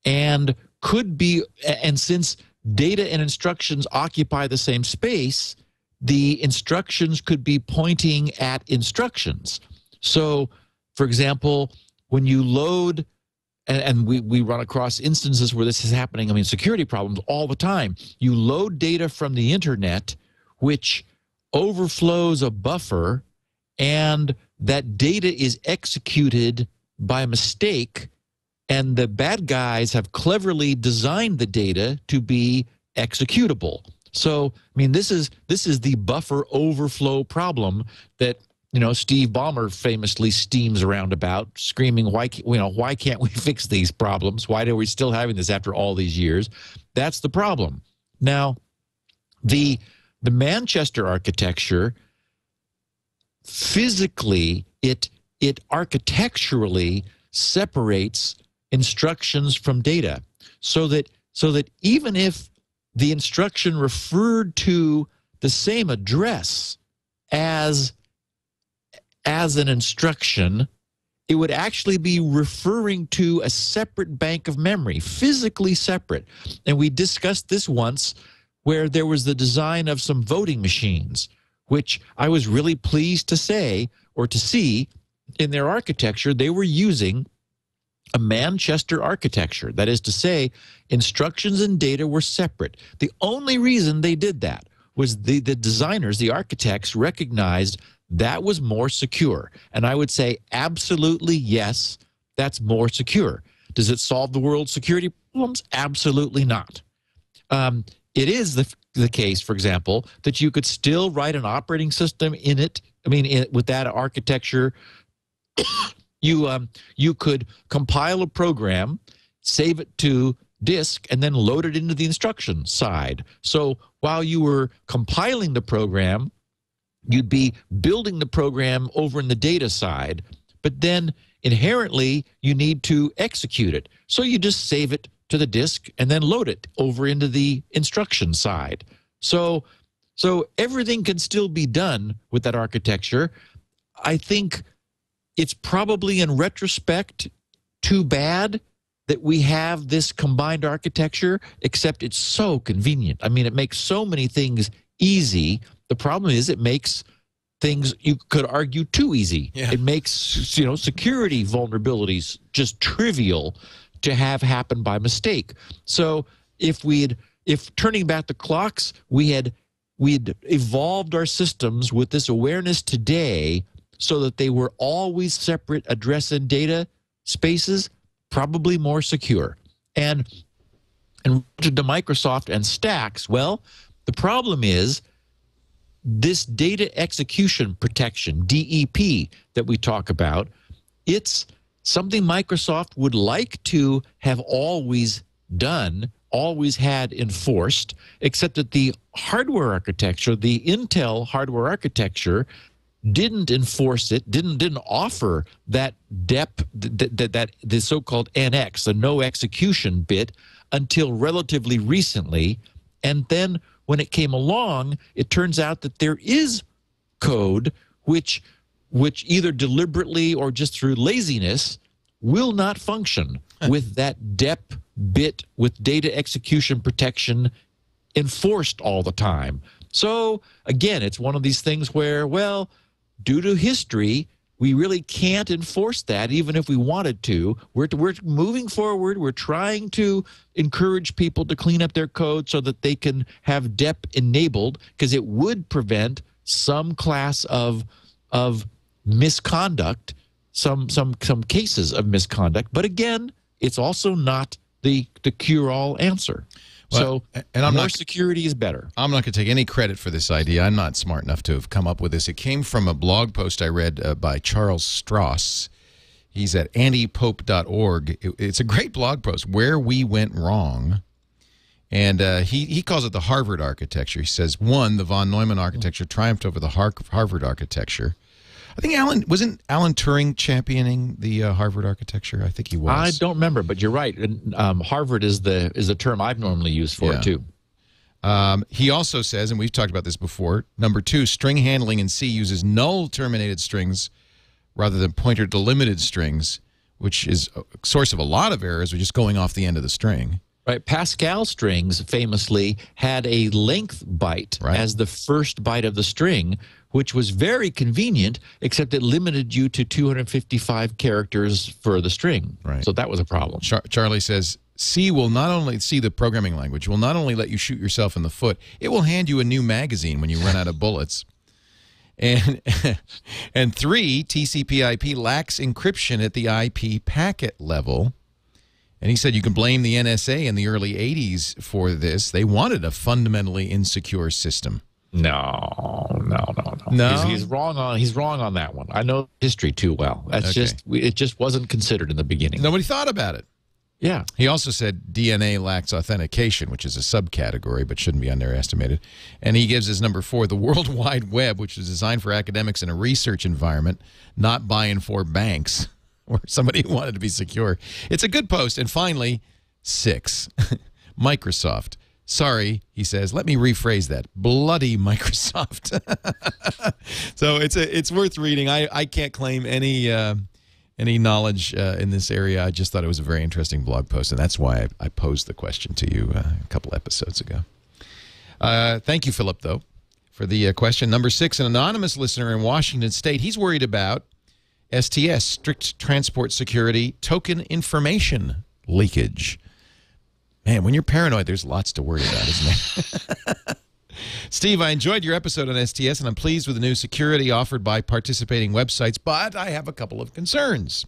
and could be, and since data and instructions occupy the same space, the instructions could be pointing at instructions. So, for example, when you load, and we run across instances where this is happening, I mean, security problems all the time. You load data from the internet, which overflows a buffer, and that data is executed by mistake, and the bad guys have cleverly designed the data to be executable. So, I mean, this is the buffer overflow problem that, you know, Steve Ballmer famously steams around about, screaming, why can't we fix these problems? Why are we still having this after all these years? That's the problem. Now, the Manchester architecture, physically, it architecturally separates instructions from data, so that even if the instruction referred to the same address as an instruction, it would actually be referring to a separate bank of memory, physically separate. And we discussed this once, where there was the design of some voting machines, which I was really pleased to say, or to see, in their architecture, they were using a Manchester architecture. That is to say, instructions and data were separate. The only reason they did that was the designers, the architects, recognized that was more secure. And I would say absolutely yes, that's more secure. Does it solve the world's security problems? Absolutely not. It is the case, for example, that you could still write an operating system in it. I mean, with that architecture, you could compile a program, save it to disk, and then load it into the instruction side. So while you were compiling the program, you'd be building the program over in the data side, but then inherently you need to execute it. So you just save it to the disk and then load it over into the instruction side. So everything can still be done with that architecture. I think it's probably, in retrospect, too bad that we have this combined architecture, except it's so convenient. I mean, it makes so many things easy. The problem is it makes things, you could argue, too easy. Yeah. It makes, security vulnerabilities just trivial to have happen by mistake. So if turning back the clocks, we'd evolved our systems with this awareness today so that they were always separate address and data spaces, probably more secure. And to Microsoft and stacks, well, the problem is this data execution protection, DEP, that we talk about, it's something Microsoft would like to have always done, always had enforced, except that the hardware architecture, the Intel hardware architecture, didn't enforce it, didn't offer that DEP, that the so-called NX, the no execution bit, until relatively recently. And then when it came along, it turns out that there is code which either deliberately or just through laziness will not function with that DEP bit with data execution protection enforced all the time. So again, it's one of these things where, well, due to history, we really can't enforce that, even if we wanted to. We're moving forward. We're trying to encourage people to clean up their code so that they can have DEP enabled, because it would prevent some class of misconduct, some cases of misconduct. But again, it's also not the cure-all answer. Well, so and more security is better. I'm not going to take any credit for this idea. I'm not smart enough to have come up with this. It came from a blog post I read by Charles Strauss. He's at antipope.org. It's a great blog post, Where We Went Wrong. And he calls it the Harvard architecture. He says, 1, the von Neumann architecture triumphed over the Harvard architecture. I think wasn't Alan Turing championing the Harvard architecture? I think he was. I don't remember, but you're right. And, Harvard is the term I've normally used for it too. He also says, and we've talked about this before, number 2, string handling in C uses null terminated strings rather than pointer delimited strings, which is a source of a lot of errors. We're just going off the end of the string. Right. Pascal strings famously had a length byte as the first byte of the string, which was very convenient, except it limited you to 255 characters for the string. Right. So that was a problem. Charlie says, C will not only, C, the programming language, will not only let you shoot yourself in the foot, it will hand you a new magazine when you run out of bullets. And 3, TCP/IP lacks encryption at the IP packet level. And he said you can blame the NSA in the early 80s for this. They wanted a fundamentally insecure system. No. No? He's wrong on that one. I know history too well. That's it just wasn't considered in the beginning. Nobody thought about it. Yeah. He also said DNA lacks authentication, which is a subcategory but shouldn't be underestimated. And he gives as number 4 the World Wide Web, which is designed for academics in a research environment, not by and for banks or somebody who wanted to be secure. It's a good post. And finally, 6, Microsoft. Sorry, he says. Let me rephrase that. Bloody Microsoft. So it's worth reading. I can't claim any knowledge in this area. I just thought it was a very interesting blog post, and that's why I posed the question to you a couple episodes ago. Thank you, Philip, though, for the question. Number 6, an anonymous listener in Washington State. He's worried about STS, strict transport security, token information leakage. Man, when you're paranoid, there's lots to worry about, isn't there? Steve, I enjoyed your episode on STS, and I'm pleased with the new security offered by participating websites, but I have a couple of concerns.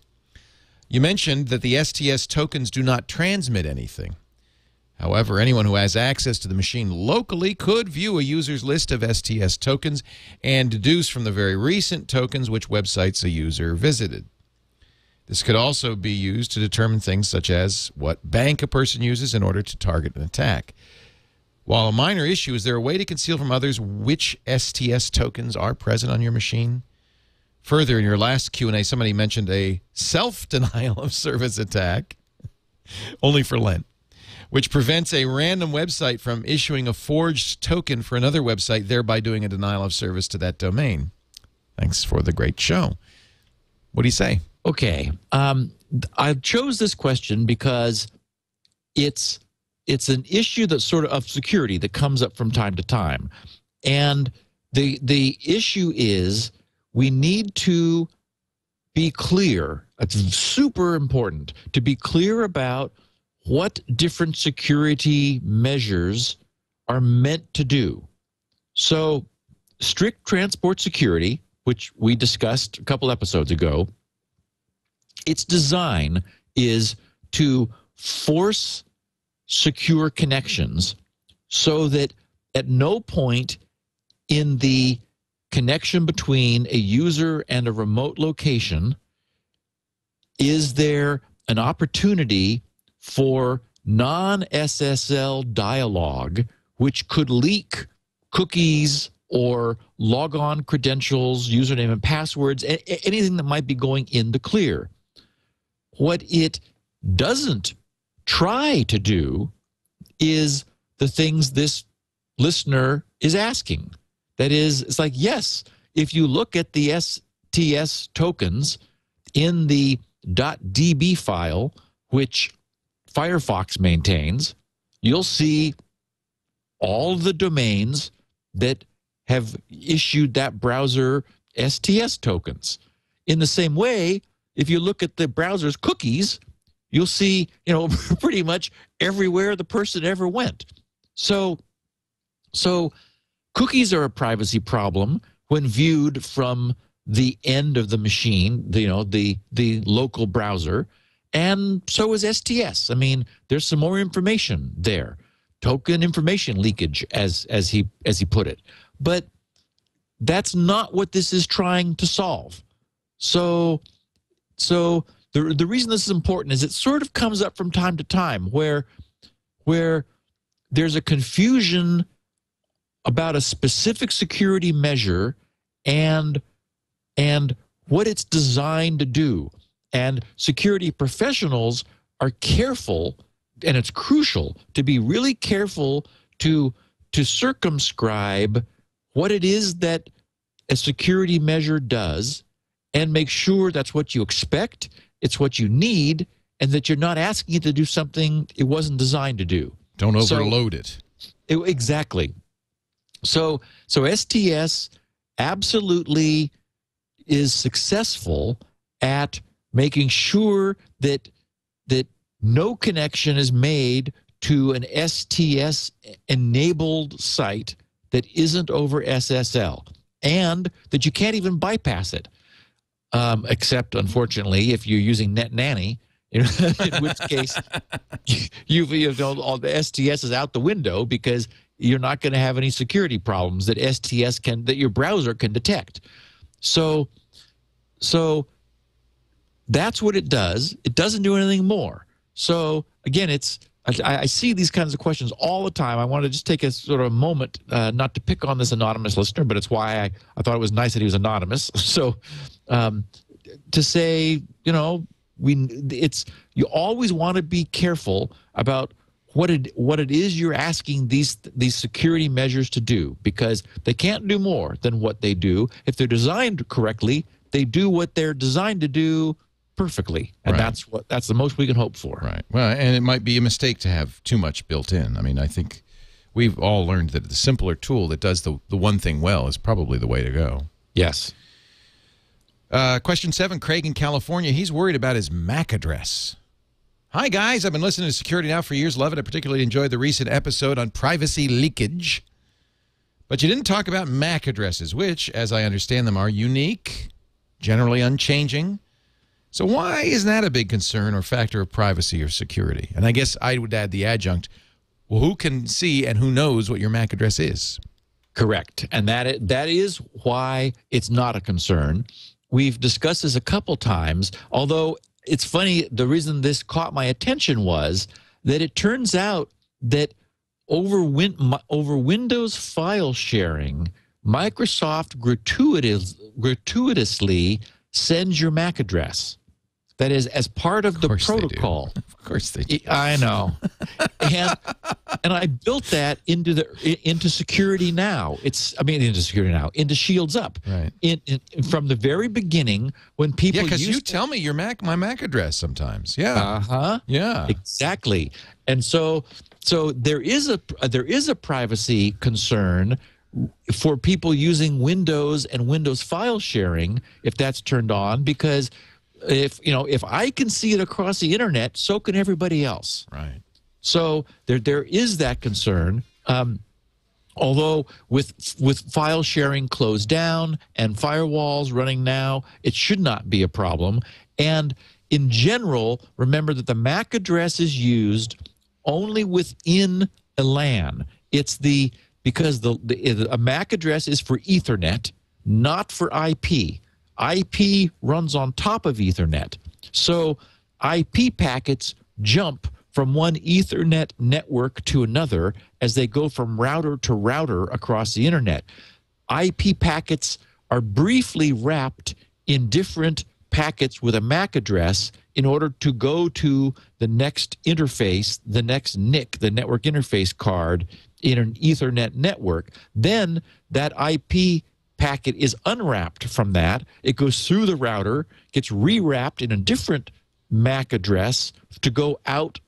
You mentioned that the STS tokens do not transmit anything. However, anyone who has access to the machine locally could view a user's list of STS tokens and deduce from the very recent tokens which websites a user visited. This could also be used to determine things such as what bank a person uses in order to target an attack. While a minor issue, is there a way to conceal from others which STS tokens are present on your machine? Further, in your last Q&A, somebody mentioned a self-denial of service attack, only for Lent, which prevents a random website from issuing a forged token for another website, thereby doing a denial of service to that domain. Thanks for the great show. What do you say? Okay. I chose this question because it's an issue that's sort of security that comes up from time to time. And the issue is we need to be clear. It's super important to be clear about what different security measures are meant to do. So strict transport security, which we discussed a couple episodes ago, its design is to force secure connections so that at no point in the connection between a user and a remote location is there an opportunity for non-SSL dialogue which could leak cookies or log-on credentials, username and passwords, anything that might be going in the clear. What it doesn't try to do is the things this listener is asking. That is, it's like, yes, if you look at the STS tokens in the .db file, which Firefox maintains, you'll see all the domains that have issued that browser STS tokens. In the same way, if you look at the browser's cookies, you'll see, pretty much everywhere the person ever went. So cookies are a privacy problem when viewed from the end of the machine, the local browser, and so is STS. I mean, there's some more information there, token information leakage, as he put it. But that's not what this is trying to solve. So the reason this is important is it sort of comes up from time to time where there's a confusion about a specific security measure and what it's designed to do. And security professionals are careful, and it's crucial to be really careful to circumscribe what it is that a security measure does and make sure that's what you expect, it's what you need, and that you're not asking it to do something it wasn't designed to do. Don't overload it. Exactly. So STS absolutely is successful at making sure that no connection is made to an STS-enabled site that isn't over SSL, and that you can't even bypass it, except, unfortunately, if you're using NetNanny, in which case all the STS is out the window because you're not going to have any security problems that that your browser can detect. So that's what it does. It doesn't do anything more. So again, I see these kinds of questions all the time. I want to just take a sort of moment, not to pick on this anonymous listener, but it's why I thought it was nice that he was anonymous. So to say, you always want to be careful about what it is you're asking these security measures to do, because they can't do more than what they do. If they're designed correctly, they do what they're designed to do perfectly, and right. that's the most we can hope for. Right. Well, and it might be a mistake to have too much built in. I mean, I think we've all learned that the simpler tool that does the one thing well is probably the way to go. Yes. Question 7, Craig in California. He's worried about his MAC address. Hi, guys. I've been listening to Security Now for years. Love it. I particularly enjoyed the recent episode on privacy leakage. But you didn't talk about MAC addresses, which, as I understand them, are unique, generally unchanging. So why isn't that a big concern or factor of privacy or security? And I guess I would add the adjunct, well, who can see and who knows what your MAC address is? Correct. And that is why it's not a concern. We've discussed this a couple times, although it's funny, the reason this caught my attention was that it turns out that over Windows file sharing, Microsoft gratuitously sends your MAC address. That is, as part of the protocol. Of course they do. I know. and I built that into Security Now. Into Shields Up. Right. From the very beginning, when people because you tell me my MAC address sometimes. Yeah. Yeah. Exactly. And so there is a privacy concern for people using Windows and Windows file sharing, if that's turned on, because if I can see it across the internet, so can everybody else. Right. So there is that concern. Although with file sharing closed down and firewalls running now, it should not be a problem. And in general, remember that the MAC address is used only within a LAN. Because a MAC address is for Ethernet, not for IP. IP runs on top of Ethernet. So IP packets jump from one Ethernet network to another as they go from router to router across the internet. IP packets are briefly wrapped in different packets with a MAC address in order to go to the next interface, the next NIC, the network interface card in an Ethernet network. Then that IP packet is unwrapped from that. It goes through the router, gets rewrapped in a different MAC address to go out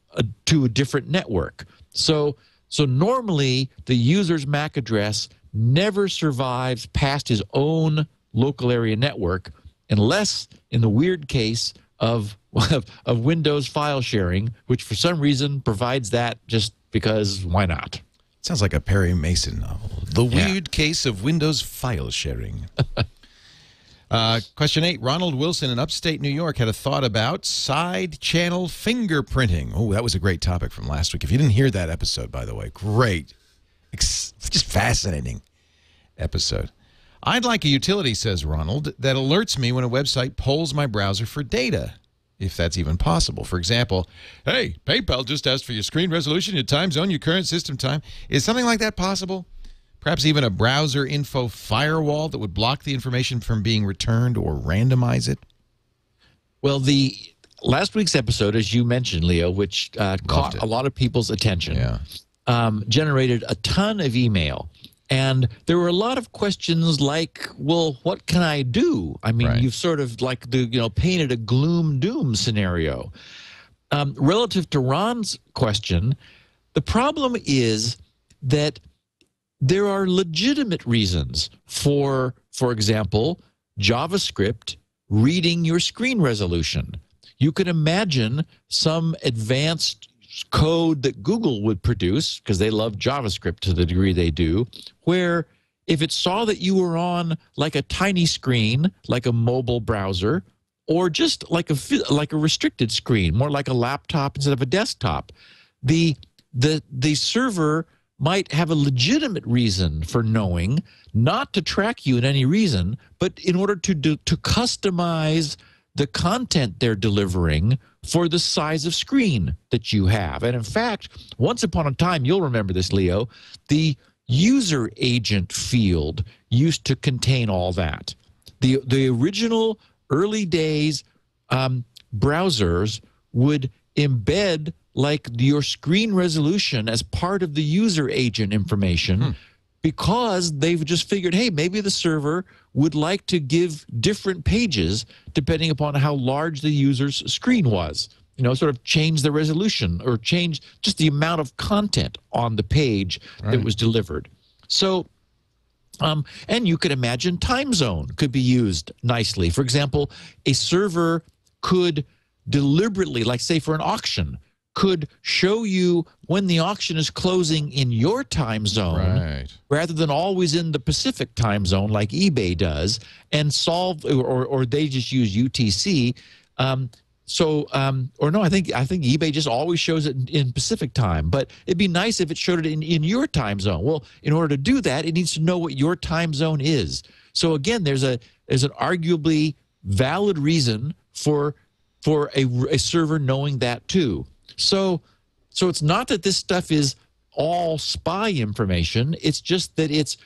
to a different network. So normally the user's MAC address never survives past his own local area network, unless in the weird case of Windows file sharing, which for some reason provides that just because why not? Sounds like a Perry Mason novel. The weird case of Windows file sharing. Question 8. Ronald Wilson in upstate New York had a thought about side channel fingerprinting. Oh, that was a great topic from last week. If you didn't hear that episode, by the way, great. Just fascinating episode. I'd like a utility, says Ronald, that alerts me when a website polls my browser for data, if that's even possible. For example, hey, PayPal just asked for your screen resolution, your time zone, your current system time. Is something like that possible? Perhaps even a browser info firewall that would block the information from being returned or randomize it? Well, the last week's episode, as you mentioned, Leo, which caught a lot of people's attention, generated a ton of email. And there were a lot of questions like, well, what can I do? I mean, you've sort of painted a gloom doom scenario. Relative to Ron's question, the problem is that there are legitimate reasons for example, JavaScript reading your screen resolution. You can imagine some advanced code that Google would produce, because they love JavaScript to the degree they do, where if it saw that you were on like a tiny screen, like a mobile browser, or just like a restricted screen, more like a laptop instead of a desktop, the server might have a legitimate reason for knowing not to track you in any reason, but in order to customize the content they're delivering for the size of screen that you have. And in fact, once upon a time, you'll remember this, Leo, the user agent field used to contain all that. The original early days browsers would embed like your screen resolution as part of the user agent information because they've just figured, hey, maybe the server would like to give different pages depending upon how large the user's screen was. Sort of change the resolution or change just the amount of content on the page that was delivered. So, and you could imagine time zone could be used nicely. For example, a server could deliberately, like say for an auction, could show you when the auction is closing in your time zone rather than always in the Pacific time zone like eBay does, and solve, or they just use UTC. Or no, I think eBay just always shows it in Pacific time, but it'd be nice if it showed it in your time zone. Well, in order to do that, it needs to know what your time zone is. So again, there's an arguably valid reason for a server knowing that too. So it's not that this stuff is all spy information. It's just that it's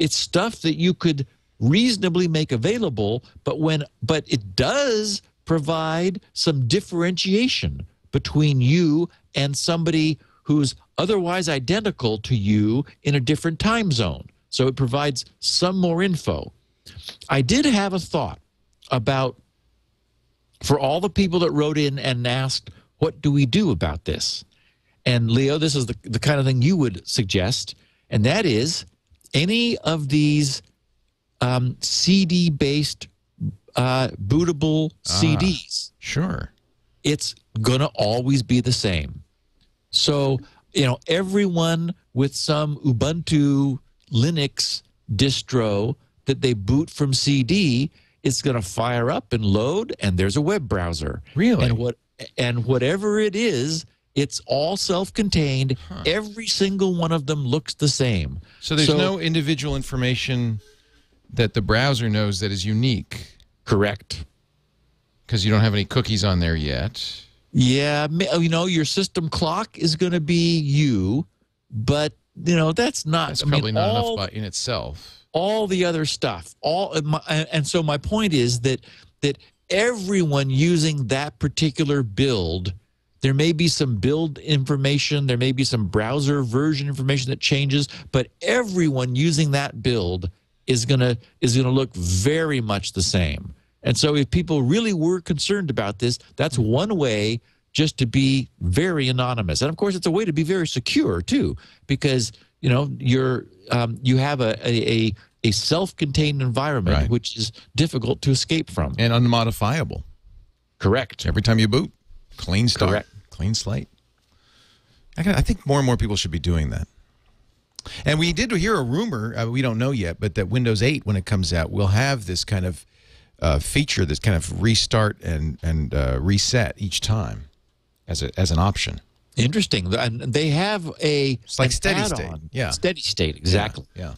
stuff that you could reasonably make available, but it does provide some differentiation between you and somebody who's otherwise identical to you in a different time zone. So it provides some more info. I did have a thought about, for all the people that wrote in and asked, what do we do about this? And Leo, this is the kind of thing you would suggest, and that is any of these CD-based bootable CDs. Sure. It's going to always be the same. So, everyone with some Ubuntu Linux distro that they boot from CD, it's going to fire up and load, and there's a web browser. Really? And whatever it is, it's all self-contained. Every single one of them looks the same. So there's no individual information that the browser knows that is unique. Correct. Because you don't have any cookies on there yet. Yeah, your system clock is going to be you, but that's probably not enough in itself. All the other stuff, and so my point is that everyone using that particular build, there may be some build information, there may be some browser version information that changes, but everyone using that build is gonna look very much the same. And so if people really were concerned about this, that's one way just to be very anonymous. And of course, it's a way to be very secure too, because you have a a self-contained environment, Right. which is difficult to escape from. And unmodifiable. Correct. Every time you boot, clean start, Correct. clean slate. I think more and more people should be doing that. And we did hear a rumor, we don't know yet, but that Windows 8, when it comes out, will have this kind of feature, this kind of restart and reset each time as an option. Interesting. And they have It's like an steady add-on. state. Yeah. Steady state, exactly. Yeah.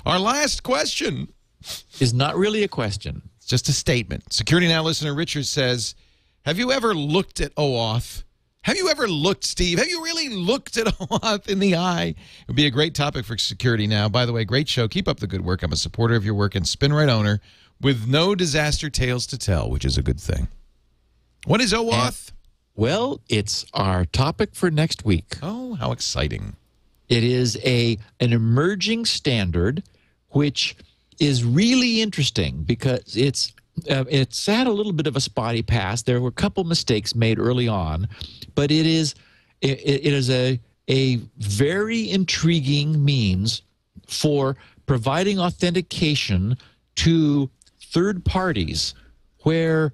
Our last question Is not really a question. It's just a statement. Security Now listener Richard says, have you ever looked at OAuth? Have you ever looked, Steve? Have you really looked at OAuth in the eye? It would be a great topic for Security Now. By the way, great show. Keep up the good work. I'm a supporter of your work and Spinrite owner with no disaster tales to tell, which is a good thing. What is OAuth? Well, it's our topic for next week. Oh, how exciting. It is an emerging standard, which is really interesting because it's had a little bit of a spotty past. There were a couple mistakes made early on, but it is a very intriguing means for providing authentication to third parties where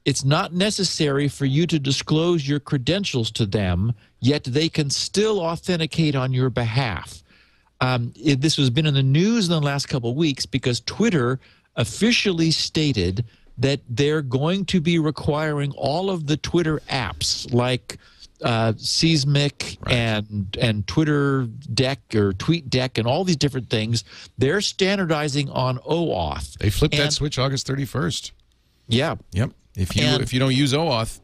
it's not necessary for you to disclose your credentials to them, yet they can still authenticate on your behalf. This has been in the news in the last couple of weeks because Twitter officially stated that they're going to be requiring all of the Twitter apps like Seismic and Twitter Deck or Tweet Deck and all these different things. They're standardizing on OAuth. They flipped that switch August 31st. Yeah. Yep. If you don't use OAuth,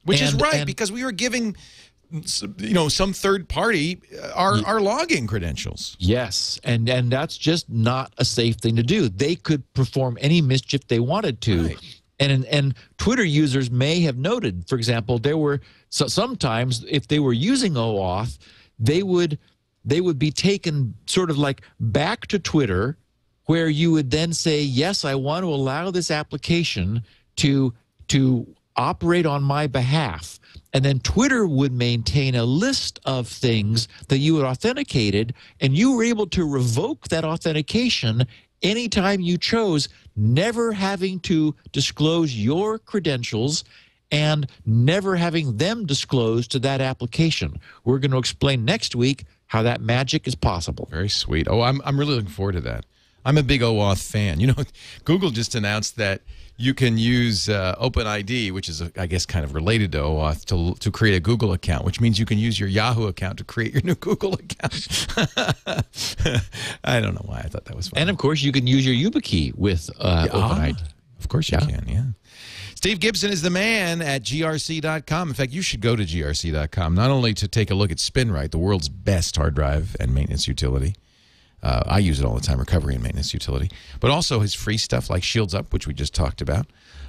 which is right, because we were giving some third party our login credentials. Yes, and that's just not a safe thing to do. They could perform any mischief they wanted to. Right. And Twitter users may have noted, for example, there were sometimes if they were using OAuth, they would be taken sort of like back to Twitter, where you would then say, yes, I want to allow this application to operate on my behalf. And then Twitter would maintain a list of things that you had authenticated, and you were able to revoke that authentication anytime you chose, never having to disclose your credentials and never having them disclosed to that application. We're going to explain next week how that magic is possible. Very sweet. Oh, I'm really looking forward to that. I'm a big OAuth fan. Google just announced that you can use OpenID, which is, I guess, kind of related to OAuth, to create a Google account, which means you can use your Yahoo account to create your new Google account. I don't know why I thought that was fun. And, of course, you can use your YubiKey with OpenID. Of course you can, yeah. Steve Gibson is the man at grc.com. In fact, you should go to grc.com, not only to take a look at Spinrite, the world's best hard drive and maintenance utility. I use it all the time, recovery and maintenance utility. But also his free stuff like Shields Up, which we just talked about,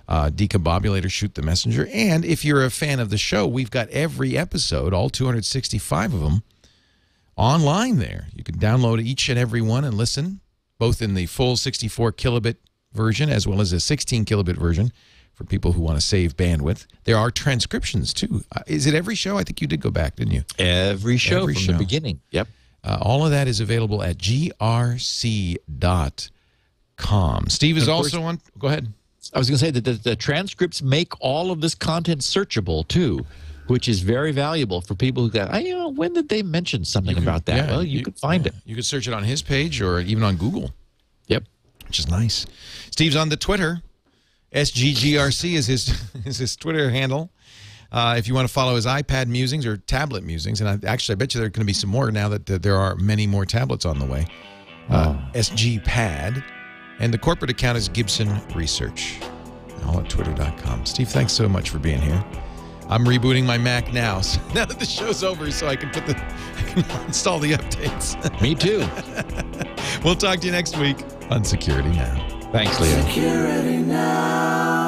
Decombobulator, Shoot the Messenger. And if you're a fan of the show, we've got every episode, all 265 of them, online there. You can download each and every one and listen, both in the full 64 kilobit version as well as a 16 kilobit version for people who want to save bandwidth. There are transcriptions, too. Is it every show? I think you did go back, didn't you? Every show from the beginning. Yep. All of that is available at grc.com. Steve is also on. Go ahead. I was going to say that the transcripts make all of this content searchable, too, which is very valuable for people who go, when did they mention something about that? Yeah, well, you could find it. You could search it on his page or even on Google. Yep. Which is nice. Steve's on the Twitter. SGGRC is his Twitter handle. If you want to follow his iPad musings or tablet musings, and I bet you there are going to be some more now that there are many more tablets on the way. SGPad. And the corporate account is Gibson Research. All at twitter.com. Steve, thanks so much for being here. I'm rebooting my Mac now, so now that the show's over, so I can install the updates. Me too. We'll talk to you next week on Security Now. Thanks, Leo. Security Now.